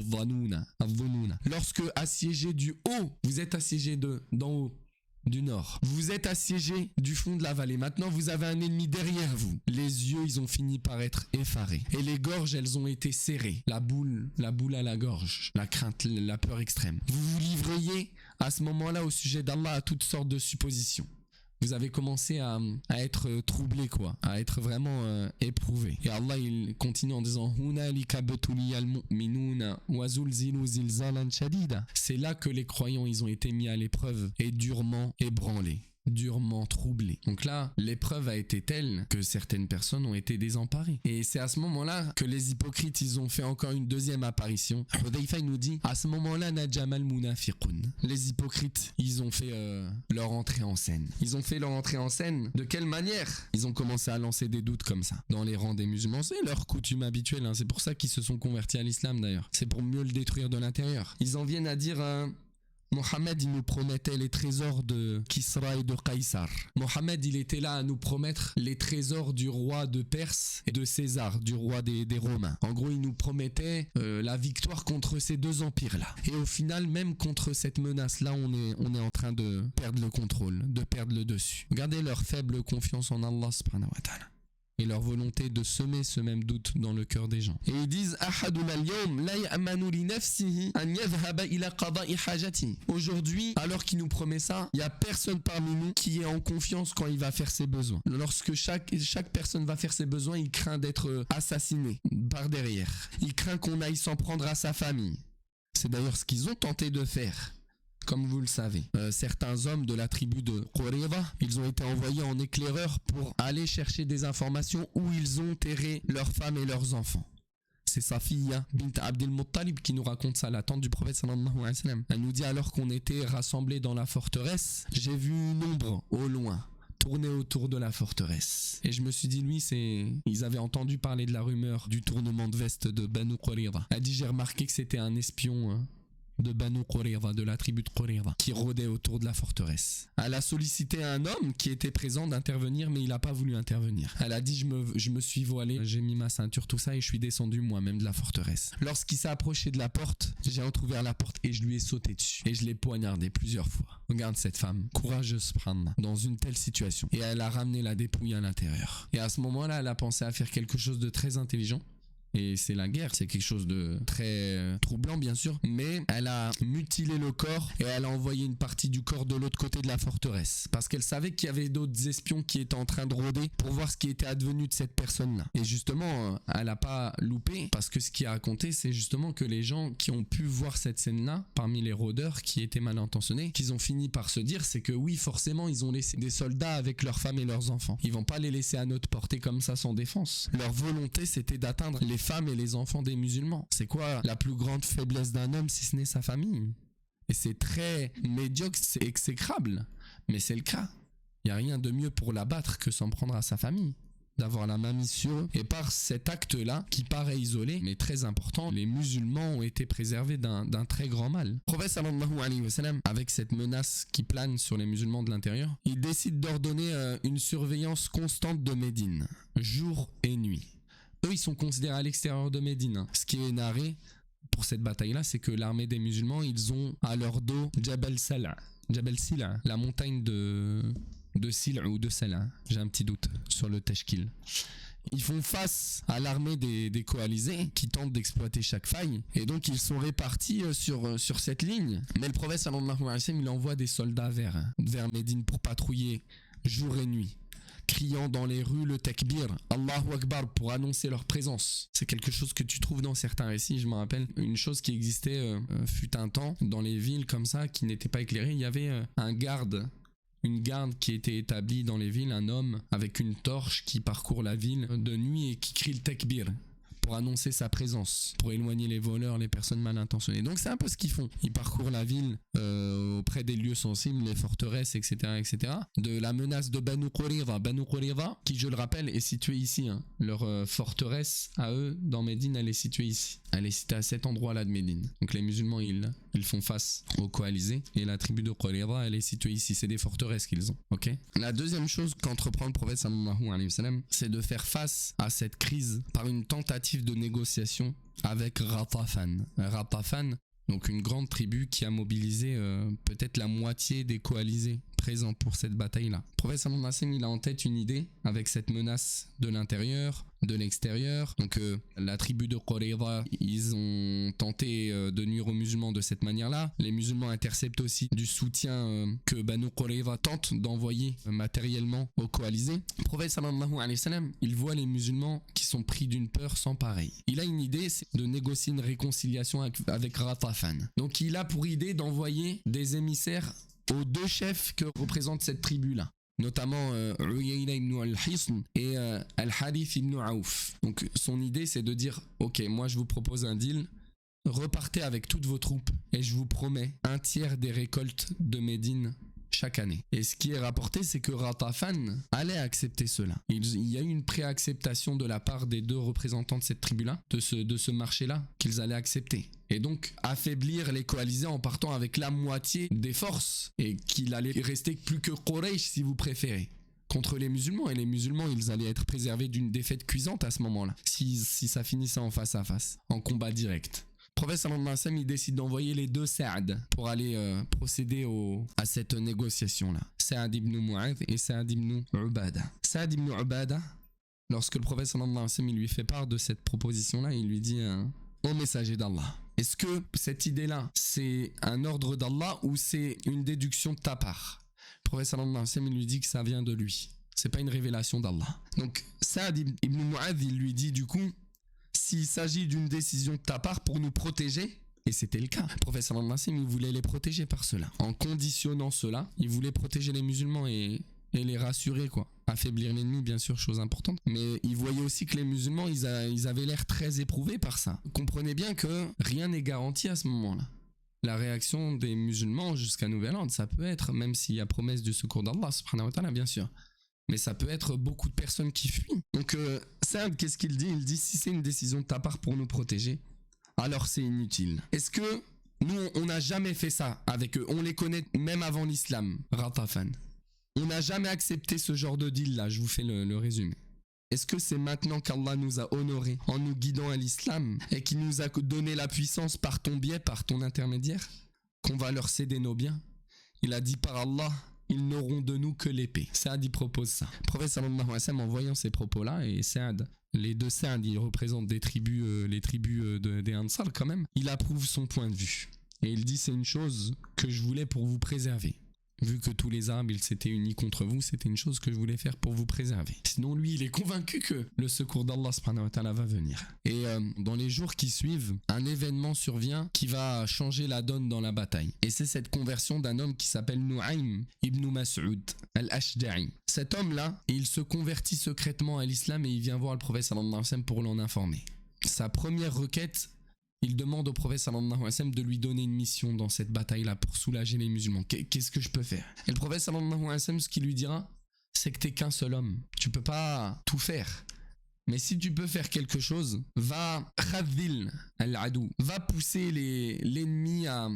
Speaker 1: الظُّنُونَ. Lorsque assiégés du haut, vous êtes assiégés d'en haut, du nord. Vous êtes assiégés du fond de la vallée. Maintenant, vous avez un ennemi derrière vous. Les yeux, ils ont fini par être effarés. Et les gorges, elles ont été serrées. La boule à la gorge. La crainte, la peur extrême. Vous vous livriez à ce moment-là au sujet d'Allah à toutes sortes de suppositions. Vous avez commencé à être troublé, quoi, à être vraiment éprouvé. Et Allah, il continue en disant c'est là que les croyants, ils ont été mis à l'épreuve et durement ébranlés, durement troublés. Donc là, l'épreuve a été telle que certaines personnes ont été désemparées. Et c'est à ce moment-là que les hypocrites, ils ont fait encore une deuxième apparition. Hudayfa, il nous dit, à ce moment-là, najamal munafiqun. Les hypocrites, ils ont fait leur entrée en scène. Ils ont fait leur entrée en scène. De quelle manière? Ils ont commencé à lancer des doutes comme ça dans les rangs des musulmans. C'est leur coutume habituelle, hein. C'est pour ça qu'ils se sont convertis à l'islam d'ailleurs. C'est pour mieux le détruire de l'intérieur. Ils en viennent à dire Mohammed, il nous promettait les trésors de Kisra et de Qaïsar. Mohammed, il était là à nous promettre les trésors du roi de Perse et de César, du roi des Romains. En gros, il nous promettait la victoire contre ces deux empires-là. Et au final, même contre cette menace-là, on est en train de perdre le contrôle, de perdre le dessus. Regardez leur faible confiance en Allah subhanahu wa ta'ala. Et leur volonté de semer ce même doute dans le cœur des gens. Et ils disent aujourd'hui, alors qu'il nous promet ça, il n'y a personne parmi nous qui est en confiance quand il va faire ses besoins. Lorsque chaque personne va faire ses besoins, il craint d'être assassiné par derrière. Il craint qu'on aille s'en prendre à sa famille. C'est d'ailleurs ce qu'ils ont tenté de faire. Comme vous le savez, certains hommes de la tribu de Qurayza, ils ont été envoyés en éclaireur pour aller chercher des informations où ils ont enterré leurs femmes et leurs enfants. C'est Safiya bint Abdel Muttalib qui nous raconte ça, la tante du prophète sallallahu alayhi wa sallam. Elle nous dit alors qu'on était rassemblés dans la forteresse, j'ai vu une ombre au loin tourner autour de la forteresse. Et je me suis dit, lui, ils avaient entendu parler de la rumeur du tournement de veste de Banu Qurayza. Elle dit, j'ai remarqué que c'était un espion de Banu Qurayza, de la tribu de Qurayza, qui rôdait autour de la forteresse. Elle a sollicité un homme qui était présent d'intervenir, mais il n'a pas voulu intervenir. Elle a dit, je me suis voilé, j'ai mis ma ceinture, tout ça, et je suis descendu moi-même de la forteresse. Lorsqu'il s'est approché de la porte, j'ai entrouvert la porte et je lui ai sauté dessus. Et je l'ai poignardé plusieurs fois. Regarde cette femme, courageuse, subhanallah, dans une telle situation. Et elle a ramené la dépouille à l'intérieur. Et à ce moment-là, elle a pensé à faire quelque chose de très intelligent. Et c'est la guerre, c'est quelque chose de très troublant bien sûr, mais elle a mutilé le corps et elle a envoyé une partie du corps de l'autre côté de la forteresse parce qu'elle savait qu'il y avait d'autres espions qui étaient en train de rôder pour voir ce qui était advenu de cette personne-là. Et justement, elle n'a pas loupé parce que ce qui a raconté, c'est justement que les gens qui ont pu voir cette scène-là, parmi les rôdeurs qui étaient mal intentionnés, qu'ils ont fini par se dire, c'est que oui, forcément, ils ont laissé des soldats avec leurs femmes et leurs enfants. Ils vont pas les laisser à notre portée comme ça sans défense. Leur volonté, c'était d'atteindre les femmes et les enfants des musulmans. C'est quoi la plus grande faiblesse d'un homme si ce n'est sa famille? Et c'est très médiocre, c'est exécrable, mais c'est le cas. Il n'y a rien de mieux pour l'abattre que s'en prendre à sa famille, d'avoir la main mise sur eux. Et par cet acte-là, qui paraît isolé, mais très important, les musulmans ont été préservés d'un très grand mal. Le prophète sallallahu alayhi wa sallam, avec cette menace qui plane sur les musulmans de l'intérieur, il décide d'ordonner une surveillance constante de Médine, jour et nuit. Eux, ils sont considérés à l'extérieur de Médine. Ce qui est narré pour cette bataille-là, c'est que l'armée des musulmans, ils ont à leur dos Jabal Sila, la montagne de Sila ou de Sala. J'ai un petit doute sur le tashkil. Ils font face à l'armée des coalisés qui tentent d'exploiter chaque faille. Et donc, ils sont répartis sur cette ligne. Mais le prophète sallallahu alayhi wa sallam, il envoie des soldats vers Médine pour patrouiller jour et nuit, criant dans les rues le takbir, Allahu Akbar, pour annoncer leur présence. C'est quelque chose que tu trouves dans certains récits. Je me rappelle une chose qui existait fut un temps dans les villes comme ça qui n'étaient pas éclairées. Il y avait une garde qui était établie dans les villes, un homme avec une torche qui parcourt la ville de nuit et qui crie le takbir pour annoncer sa présence, pour éloigner les voleurs, les personnes mal intentionnées. Donc c'est un peu ce qu'ils font. Ils parcourent la ville auprès des lieux sensibles, les forteresses, etc., etc. De la menace de Banu Qurayza, qui, je le rappelle, est située ici. Leur forteresse, à eux, dans Médine, elle est située ici. Elle est située à cet endroit-là de Médine. Donc les musulmans, ils font face aux coalisés. Et la tribu de Qurayza, elle est située ici. C'est des forteresses qu'ils ont. Ok. La deuxième chose qu'entreprend le prophète sallallahu alayhi wa sallam, c'est de faire face à cette crise par une tentative de négociation avec Ghatafan, donc une grande tribu qui a mobilisé peut-être la moitié des coalisés présents pour cette bataille-là. Le prophète sallallahu alayhi wa sallam, il a en tête une idée avec cette menace de l'intérieur, de l'extérieur. Donc la tribu de Qurayza, ils ont tenté de nuire aux musulmans de cette manière-là. Les musulmans interceptent aussi du soutien que Banu Qurayza tente d'envoyer matériellement aux coalisés. Le prophète sallallahu alayhi wa sallam, il voit les musulmans qui sont pris d'une peur sans pareil. Il a une idée, c'est de négocier une réconciliation avec Ghatafan. Donc il a pour idée d'envoyer des émissaires aux deux chefs que représente cette tribu-là, notamment Uyayna ibn al-Hisn et Al-Harith ibn Aouf. Donc son idée, c'est de dire, ok, moi je vous propose un deal, repartez avec toutes vos troupes et je vous promets un tiers des récoltes de Médine chaque année. Et ce qui est rapporté, c'est que Ghatafan allait accepter cela. Il y a eu une préacceptation de la part des deux représentants de cette tribu-là, de ce marché-là, qu'ils allaient accepter. Et donc affaiblir les coalisés en partant avec la moitié des forces et qu'il allait rester plus que Quraysh si vous préférez contre les musulmans, et les musulmans ils allaient être préservés d'une défaite cuisante à ce moment-là si ça finissait en face à face, en combat direct. Le prophète sallallahu alayhi wa sallam il décide d'envoyer les deux Sa'd pour aller procéder à cette négociation là, Sa'd ibn Mu'adh et Sa'd ibn Ubada. Sa'd ibn Ubada, lorsque le prophète sallallahu alayhi wa sallam il lui fait part de cette proposition là, il lui dit ô messager d'Allah, est-ce que cette idée là c'est un ordre d'Allah ou c'est une déduction de ta part? Le prophète sallallahu alayhi wa sallam il lui dit que ça vient de lui, c'est pas une révélation d'Allah. Donc Sa'd ibn Mu'adh il lui dit du coup, s'il s'agit d'une décision de ta part pour nous protéger, et c'était le cas, le prophète sallallahu alayhi wa sallam il voulait les protéger par cela, en conditionnant cela, il voulait protéger les musulmans et les rassurer quoi, affaiblir l'ennemi bien sûr, chose importante, mais il voyait aussi que les musulmans ils avaient l'air très éprouvés par ça. Comprenez bien que rien n'est garanti à ce moment-là. La réaction des musulmans jusqu'à nouvel ordre, ça peut être, même s'il y a promesse du secours d'Allah subhanahu wa ta'ala bien sûr, mais ça peut être beaucoup de personnes qui fuient. Donc Sa'd, qu'est-ce qu'il dit? Il dit si c'est une décision de ta part pour nous protéger, alors c'est inutile. Est-ce que nous on n'a jamais fait ça avec eux? On les connaît même avant l'islam, Ghatafan. On n'a jamais accepté ce genre de deal là, je vous fais le résumé. Est-ce que c'est maintenant qu'Allah nous a honorés en nous guidant à l'islam et qu'il nous a donné la puissance par ton biais, par ton intermédiaire, qu'on va leur céder nos biens? Il a dit par Allah, ils n'auront de nous que l'épée. Sa'd y propose ça. Le prophète sallallahu alayhi wa sallam en voyant ces propos-là, et Sa'd, les deux Sa'd, ils représentent des tribus, les tribus des Ansar quand même, il approuve son point de vue. Et il dit c'est une chose que je voulais pour vous préserver. Vu que tous les Arabes ils s'étaient unis contre vous, c'était une chose que je voulais faire pour vous préserver. Sinon lui il est convaincu que le secours d'Allah subhanahu wa ta'ala va venir. Et dans les jours qui suivent, un événement survient qui va changer la donne dans la bataille. Et c'est cette conversion d'un homme qui s'appelle Nu'aym ibn Mas'ud al-Ashja'i. Cet homme là, il se convertit secrètement à l'islam et il vient voir le prophète sallallahu alayhi wa sallam pour l'en informer. Sa première requête, il demande au prophète sallallahu alayhi wa sallam de lui donner une mission dans cette bataille-là pour soulager les musulmans. Qu'est-ce que je peux faire? Et le prophète sallallahu alayhi wa sallam, ce qu'il lui dira, c'est que t'es qu'un seul homme. Tu peux pas tout faire. Mais si tu peux faire quelque chose, va khadhil al-adou, va pousser l'ennemi à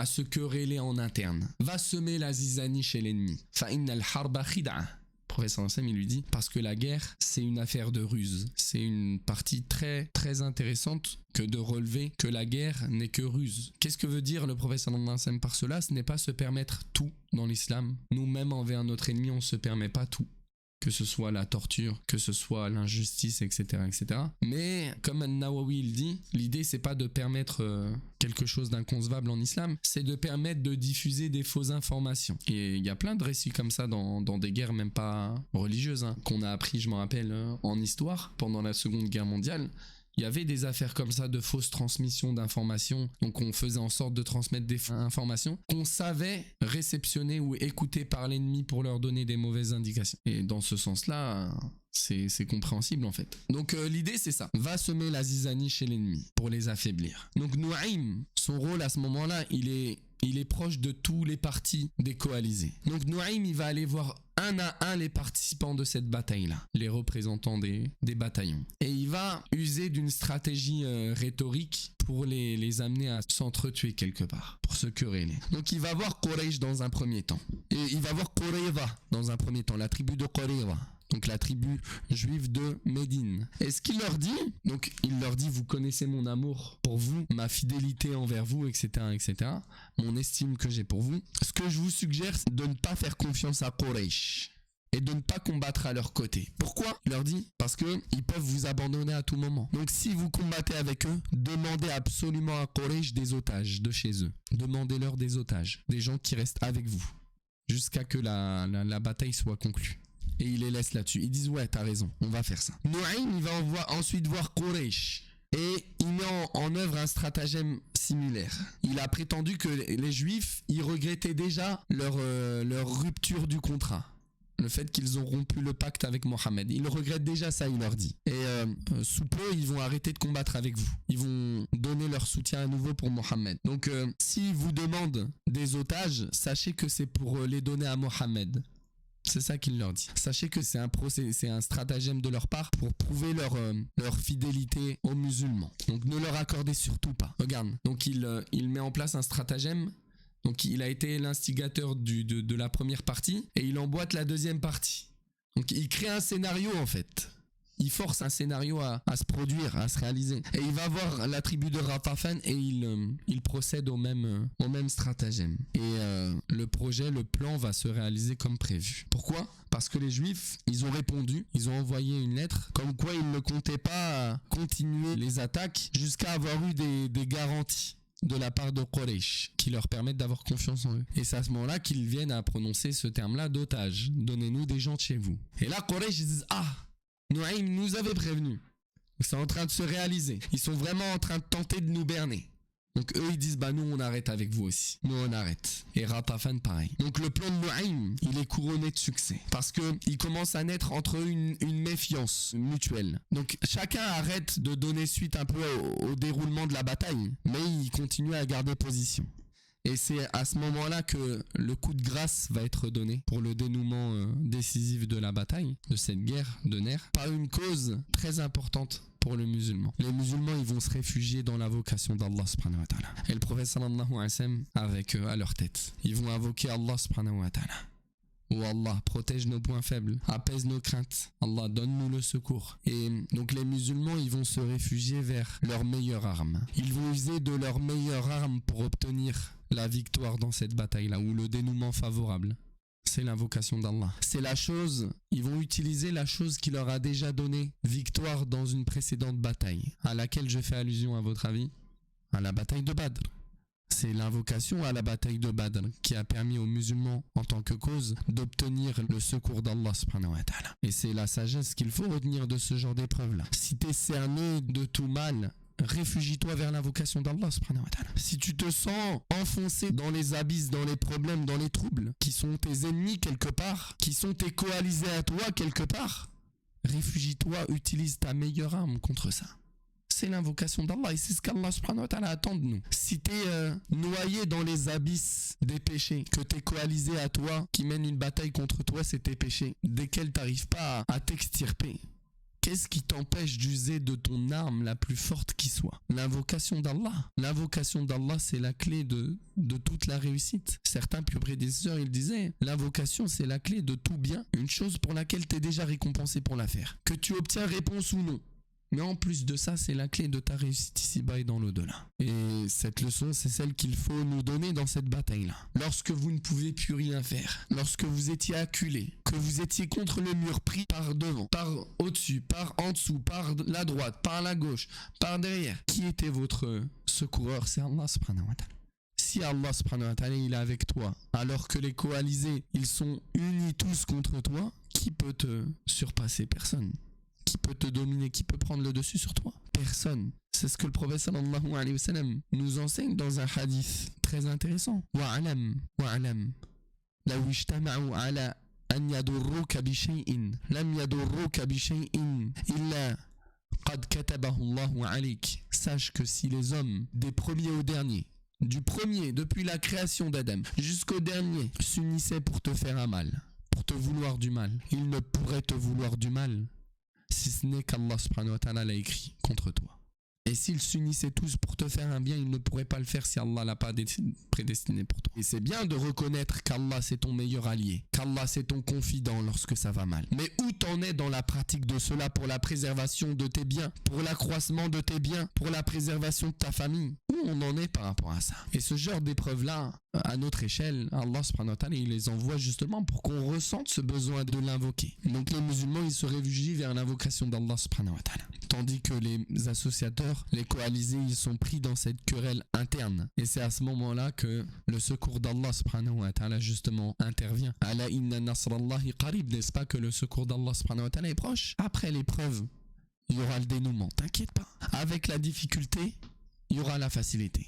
Speaker 1: se quereller en interne. Va semer la zizanie chez l'ennemi. Fa inna al-harba khid'a. Le prophète sallallahu alayhi wa sallam, il lui dit, parce que la guerre, c'est une affaire de ruse. C'est une partie très, très intéressante que de relever que la guerre n'est que ruse. Qu'est-ce que veut dire le prophète sallallahu alayhi wa sallam par cela? Ce n'est pas se permettre tout dans l'islam. Nous-mêmes, envers notre ennemi, on ne se permet pas tout. Que ce soit la torture, que ce soit l'injustice, etc., etc. Mais, comme An-Nawawi il dit, l'idée c'est pas de permettre quelque chose d'inconcevable en islam, c'est de permettre de diffuser des fausses informations. Et il y a plein de récits comme ça dans des guerres même pas religieuses, qu'on a appris, je m'en rappelle, en histoire, pendant la Seconde Guerre mondiale. Il y avait des affaires comme ça de fausses transmissions d'informations, donc on faisait en sorte de transmettre des informations qu'on savait réceptionner ou écouter par l'ennemi pour leur donner des mauvaises indications. Et dans ce sens-là, c'est compréhensible en fait. Donc l'idée c'est ça, va semer la zizanie chez l'ennemi pour les affaiblir. Donc Nu'aym, son rôle à ce moment-là, il est proche de tous les partis des coalisés. Donc Nu'aym, il va aller voir un à un les participants de cette bataille-là, les représentants des bataillons. Et il va user d'une stratégie rhétorique pour les amener à s'entretuer quelque part, pour se quereller. Donc il va voir Quraysh dans un premier temps. Et il va voir Qurayza dans un premier temps, la tribu de Qurayza. Donc la tribu juive de Médine. Et ce qu'il leur dit, donc il leur dit, vous connaissez mon amour pour vous, ma fidélité envers vous, etc., etc., mon estime que j'ai pour vous. Ce que je vous suggère, c'est de ne pas faire confiance à Quraysh et de ne pas combattre à leur côté. Pourquoi? Il leur dit, parce qu'ils peuvent vous abandonner à tout moment. Donc si vous combattez avec eux, demandez absolument à Quraysh des otages de chez eux. Demandez-leur des otages, des gens qui restent avec vous, jusqu'à que la bataille soit conclue. Et il les laisse là-dessus. Ils disent ouais, t'as raison, on va faire ça. Nu'aym, il va ensuite voir Quraysh et il met en œuvre un stratagème similaire. Il a prétendu que les Juifs, ils regrettaient déjà leur rupture du contrat. le fait qu'ils ont rompu le pacte avec Mohammed. Ils regrettent déjà ça, il leur dit. Et sous peu, ils vont arrêter de combattre avec vous. Ils vont donner leur soutien à nouveau pour Mohammed. Donc, s'ils vous demandent des otages, sachez que c'est pour les donner à Mohammed. C'est ça qu'il leur dit. Sachez que c'est un stratagème de leur part pour prouver leur fidélité aux musulmans. Donc ne leur accordez surtout pas. Regarde, donc il met en place un stratagème. Donc il a été l'instigateur de la première partie et il emboîte la deuxième partie. Donc il crée un scénario en fait. Il force un scénario à se produire, à se réaliser. Et il va voir la tribu de Ghatafan et il procède au même stratagème. Et le plan va se réaliser comme prévu. Pourquoi ? Parce que les Juifs, ils ont répondu, ils ont envoyé une lettre comme quoi ils ne comptaient pas continuer les attaques jusqu'à avoir eu des garanties de la part de Quraysh qui leur permettent d'avoir confiance en eux. Et c'est à ce moment-là qu'ils viennent à prononcer ce terme-là d'otage. Donnez-nous des gens de chez vous. Et là, Quraysh, ils disent « Ah, Nuaym nous avait prévenu. C'est en train de se réaliser. Ils sont vraiment en train de tenter de nous berner. » Donc eux ils disent bah nous on arrête avec vous aussi. Nous on arrête. Et Ghatafan pareil. Donc le plan de Nuaym il est couronné de succès. Parce que il commence à naître entre eux une méfiance mutuelle. Donc chacun arrête de donner suite un peu au déroulement de la bataille. Mais il continue à garder position. Et c'est à ce moment-là que le coup de grâce va être donné pour le dénouement décisif de la bataille, de cette guerre de nerfs, par une cause très importante pour le musulman. Les musulmans, ils vont se réfugier dans l'invocation d'Allah subhanahu wa ta'ala. Et le prophète sallallahu alayhi wa sallam avec eux à leur tête. Ils vont invoquer Allah subhanahu wa ta'ala. Oh Allah, protège nos points faibles, apaise nos craintes. Allah, donne-nous le secours. Et donc les musulmans, ils vont se réfugier vers leur meilleure arme. Ils vont user de leur meilleure arme pour obtenir la victoire dans cette bataille-là, ou le dénouement favorable. C'est l'invocation d'Allah. C'est la chose, ils vont utiliser la chose qui leur a déjà donné victoire dans une précédente bataille. À laquelle je fais allusion à votre avis ? À la bataille de Badr. C'est l'invocation à la bataille de Badr qui a permis aux musulmans en tant que cause d'obtenir le secours d'Allah subhanahu wa ta'ala. Et c'est la sagesse qu'il faut retenir de ce genre d'épreuve-là. Si tu es cerné de tout mal, réfugie-toi vers l'invocation d'Allah subhanahu wa ta'ala. Si tu te sens enfoncé dans les abysses, dans les problèmes, dans les troubles, qui sont tes ennemis quelque part, qui sont tes coalisés à toi quelque part, réfugie-toi, utilise ta meilleure arme contre ça. C'est l'invocation d'Allah et c'est ce qu'Allah subhanahu wa ta'ala attend de nous. Si tu es noyé dans les abysses des péchés, que tes coalisés à toi qui mènent une bataille contre toi, c'est tes péchés, desquels tu n'arrives pas à t'extirper, qu'est-ce qui t'empêche d'user de ton arme la plus forte qui soit ? L'invocation d'Allah. L'invocation d'Allah, c'est la clé de toute la réussite. Certains plus prédécesseurs, ils disaient, l'invocation, c'est la clé de tout bien, une chose pour laquelle tu es déjà récompensé pour la faire. Que tu obtiens réponse ou non. Mais en plus de ça, c'est la clé de ta réussite ici-bas et dans l'au-delà. Et cette leçon, c'est celle qu'il faut nous donner dans cette bataille-là. Lorsque vous ne pouvez plus rien faire, lorsque vous étiez acculé, que vous étiez contre le mur, pris par devant, par au-dessus, par en dessous, par la droite, par la gauche, par derrière, qui était votre secoureur ? C'est Allah subhanahu wa ta'ala. Si Allah subhanahu wa ta'ala il est avec toi, alors que les coalisés, ils sont unis tous contre toi, qui peut te surpasser ? Personne. Qui peut te dominer, qui peut prendre le dessus sur toi ? Personne. C'est ce que le prophète sallallahu alayhi wa sallam nous enseigne dans un hadith très intéressant. Wa'alam, law ijtama'u ala an yadurruka bi shay'in, lam yadurruka bi shay'in illa qad katabahu Allahu alayk. Sache que si les hommes, des premiers aux derniers, du premier, depuis la création d'Adam, jusqu'au dernier, s'unissaient pour te faire un mal, pour te vouloir du mal, ils ne pourraient te vouloir du mal si ce n'est qu'Allah subhanahu wa ta'ala l'a écrit contre toi. Et s'ils s'unissaient tous pour te faire un bien, ils ne pourraient pas le faire si Allah l'a pas prédestiné pour toi. Et c'est bien de reconnaître qu'Allah c'est ton meilleur allié, qu'Allah c'est ton confident lorsque ça va mal. Mais où t'en es dans la pratique de cela pour la préservation de tes biens, pour l'accroissement de tes biens, pour la préservation de ta famille ? Où on en est par rapport à ça ? Et ce genre d'épreuves-là, à notre échelle, Allah subhanahu wa ta'ala, il les envoie justement pour qu'on ressente ce besoin de l'invoquer. Donc les musulmans, ils se réfugient vers l'invocation d'Allah subhanahu wa ta'ala. Tandis que les associateurs, les coalisés, ils sont pris dans cette querelle interne. Et c'est à ce moment-là que le secours d'Allah subhanahu wa ta'ala justement intervient. Ala inna nasrallahi qarib, n'est-ce pas que le secours d'Allah subhanahu wa ta'ala est proche ? Après l'épreuve, il y aura le dénouement, t'inquiète pas. Avec la difficulté, il y aura la facilité.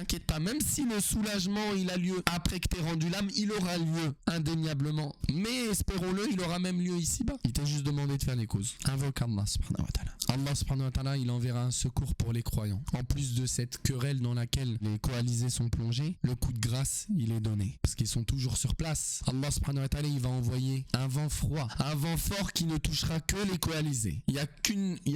Speaker 1: T'inquiète pas, même si le soulagement il a lieu après que t'aies rendu l'âme, il aura lieu indéniablement. Mais espérons-le, il aura même lieu ici-bas. Il t'a juste demandé de faire les causes. Invoque Allah subhanahu wa ta'ala. Allah subhanahu wa ta'ala, il enverra un secours pour les croyants. En plus de cette querelle dans laquelle les coalisés sont plongés, le coup de grâce, il est donné. Parce qu'ils sont toujours sur place. Allah subhanahu wa ta'ala, il va envoyer un vent froid, un vent fort qui ne touchera que les coalisés. Il y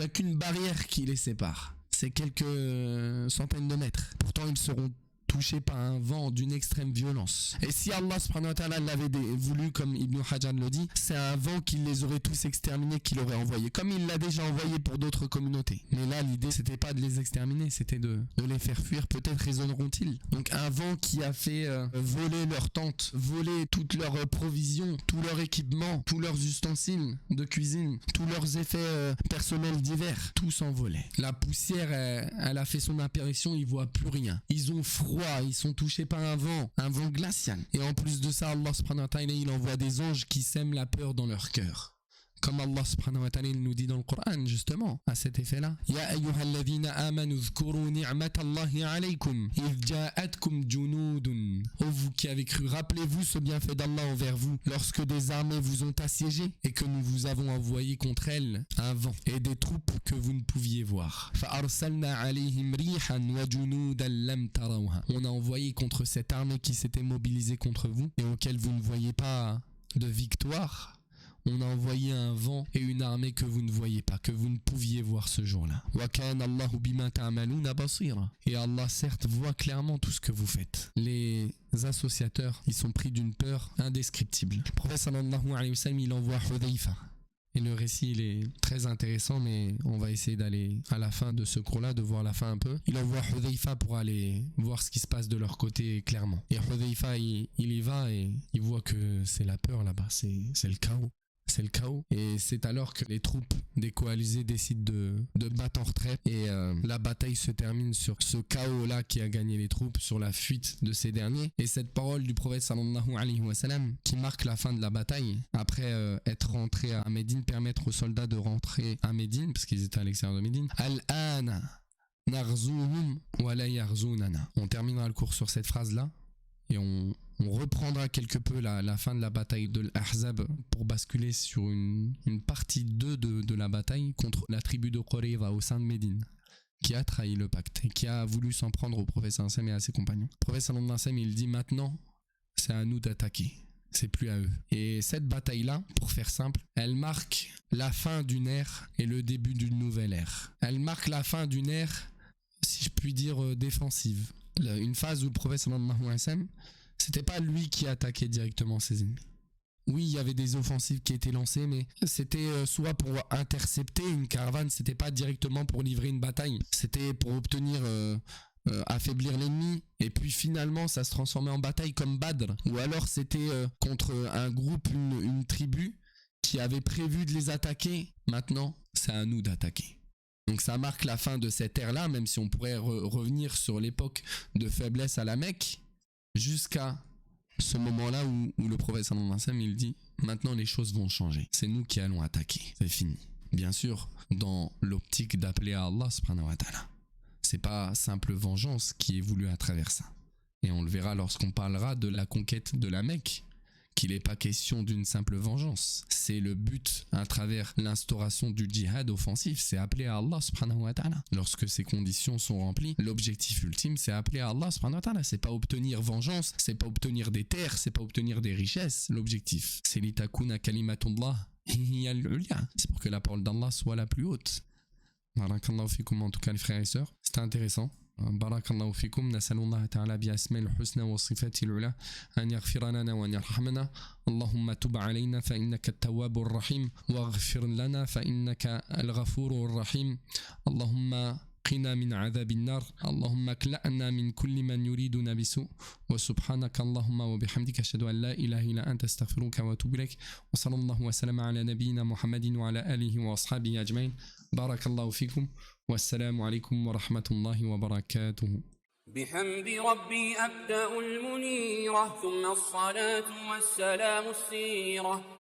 Speaker 1: a qu'une barrière qui les sépare. C'est quelques centaines de mètres. Pourtant, ils seront touchés par un vent d'une extrême violence. Et si Allah subhanahu wa ta'ala l'avait voulu, comme Ibn Hajar le dit, c'est un vent qui les aurait tous exterminés, qu'il aurait envoyé, comme il l'a déjà envoyé pour d'autres communautés. Mais là, l'idée, c'était pas de les exterminer, c'était de les faire fuir. Peut-être raisonneront-ils. Donc un vent qui a fait voler leurs tentes, voler toutes leurs provisions, tout leur équipement, tous leurs ustensiles de cuisine, tous leurs effets personnels divers, tout s'envolait. La poussière, elle a fait son apparition, ils voient plus rien. Ils ont froid, ils sont touchés par un vent glacial. Et en plus de ça, Allah subhanahu wa ta'ala, il envoie des anges qui sèment la peur dans leur cœur. Comme Allah subhanahu wa ta'ala nous dit dans le Coran, justement, à cet effet-là. Ya ayyuhalladhina amanu dhkuru ni'matallahi alaykum, idh ja'atkum junudun. Ô vous qui avez cru, rappelez-vous ce bienfait d'Allah envers vous, lorsque des armées vous ont assiégé et que nous vous avons envoyé contre elles un vent et des troupes que vous ne pouviez voir. Fa'arsalna alayhim rihan wa junudan lam tarawha. On a envoyé contre cette armée qui s'était mobilisée contre vous et auquel vous ne voyez pas de victoire. On a envoyé un vent et une armée que vous ne voyez pas, que vous ne pouviez voir ce jour-là. Et Allah certes voit clairement tout ce que vous faites. Les associateurs, ils sont pris d'une peur indescriptible. Le prophète sallallahu alayhi wa sallam, il envoie Hudhayfa. Et le récit, il est très intéressant, mais on va essayer d'aller à la fin de ce cours-là, de voir la fin un peu. Il envoie Hudhayfa pour aller voir ce qui se passe de leur côté clairement. Et Hudhayfa, il y va et il voit que c'est la peur là-bas, c'est le chaos. C'est le chaos. Et c'est alors que les troupes des coalisés décident de battre en retraite. Et la bataille se termine sur ce chaos-là qui a gagné les troupes, sur la fuite de ces derniers. Et cette parole du prophète sallallahu alayhi wa sallam, qui marque la fin de la bataille, après être rentré à Médine, permettre aux soldats de rentrer à Médine, parce qu'ils étaient à l'extérieur de Médine. Al-ana narzuhum wa la yarzunana. On terminera le cours sur cette phrase-là. Et on reprendra quelque peu la fin de la bataille de l'Ahzab pour basculer sur une partie 2 de la bataille contre la tribu de Qurayza au sein de Médine, qui a trahi le pacte et qui a voulu s'en prendre au prophète sallallahu alayhi wa sallam et à ses compagnons. Le prophète sallallahu alayhi wa sallam, il dit maintenant, c'est à nous d'attaquer. C'est plus à eux. Et cette bataille-là, pour faire simple, elle marque la fin d'une ère et le début d'une nouvelle ère. Elle marque la fin d'une ère, si je puis dire, défensive. Une phase où le prophète sallallahu alayhi wa sallam, c'était pas lui qui attaquait directement ses ennemis. Oui, il y avait des offensives qui étaient lancées, mais c'était soit pour intercepter une caravane, c'était pas directement pour livrer une bataille, c'était pour obtenir affaiblir l'ennemi, et puis finalement ça se transformait en bataille comme Badr, ou alors c'était contre un groupe, une tribu qui avait prévu de les attaquer. Maintenant, c'est à nous d'attaquer. Donc ça marque la fin de cette ère-là, même si on pourrait revenir sur l'époque de faiblesse à la Mecque, jusqu'à ce moment-là où le prophète sallallahu alayhi wa sallam, il dit « Maintenant les choses vont changer, c'est nous qui allons attaquer, c'est fini ». Bien sûr, dans l'optique d'appeler à Allah subhanahu wa ta'ala. C'est pas simple vengeance qui est voulue à travers ça. Et on le verra lorsqu'on parlera de la conquête de la Mecque, qu'il n'est pas question d'une simple vengeance. C'est le but à travers l'instauration du djihad offensif, c'est appeler à Allah subhanahu wa ta'ala. Lorsque ces conditions sont remplies, l'objectif ultime c'est appeler à Allah subhanahu wa ta'ala. C'est pas obtenir vengeance, c'est pas obtenir des terres, c'est pas obtenir des richesses. L'objectif c'est litakuna kalimatullah hiya al-ulya. C'est pour que la parole d'Allah soit la plus haute. Barakallahu fikum, en tout cas les frères et sœurs, c'était intéressant. بارك الله فيكم. نسأل الله تعالى بأسماء الحسنى وصفاته العلى أن يغفر لنا وأن يرحمنا. اللهم تب علينا فإنك التواب الرحيم واغفر لنا فإنك الغفور الرحيم. اللهم قنا من عذاب النار. اللهم اكلأنا من كل من يريدنا بسوء. وسبحانك اللهم وبحمدك أشهد أن لا إله إلا أنت أستغفرك وأتوب إليك. وصلى الله وسلم على نبينا محمد وعلى آله وأصحابه أجمعين. بارك الله فيكم والسلام عليكم ورحمة الله وبركاته.
Speaker 2: بحمد ربي أبدأ المنيرة ثم الصلاة والسلام السيرة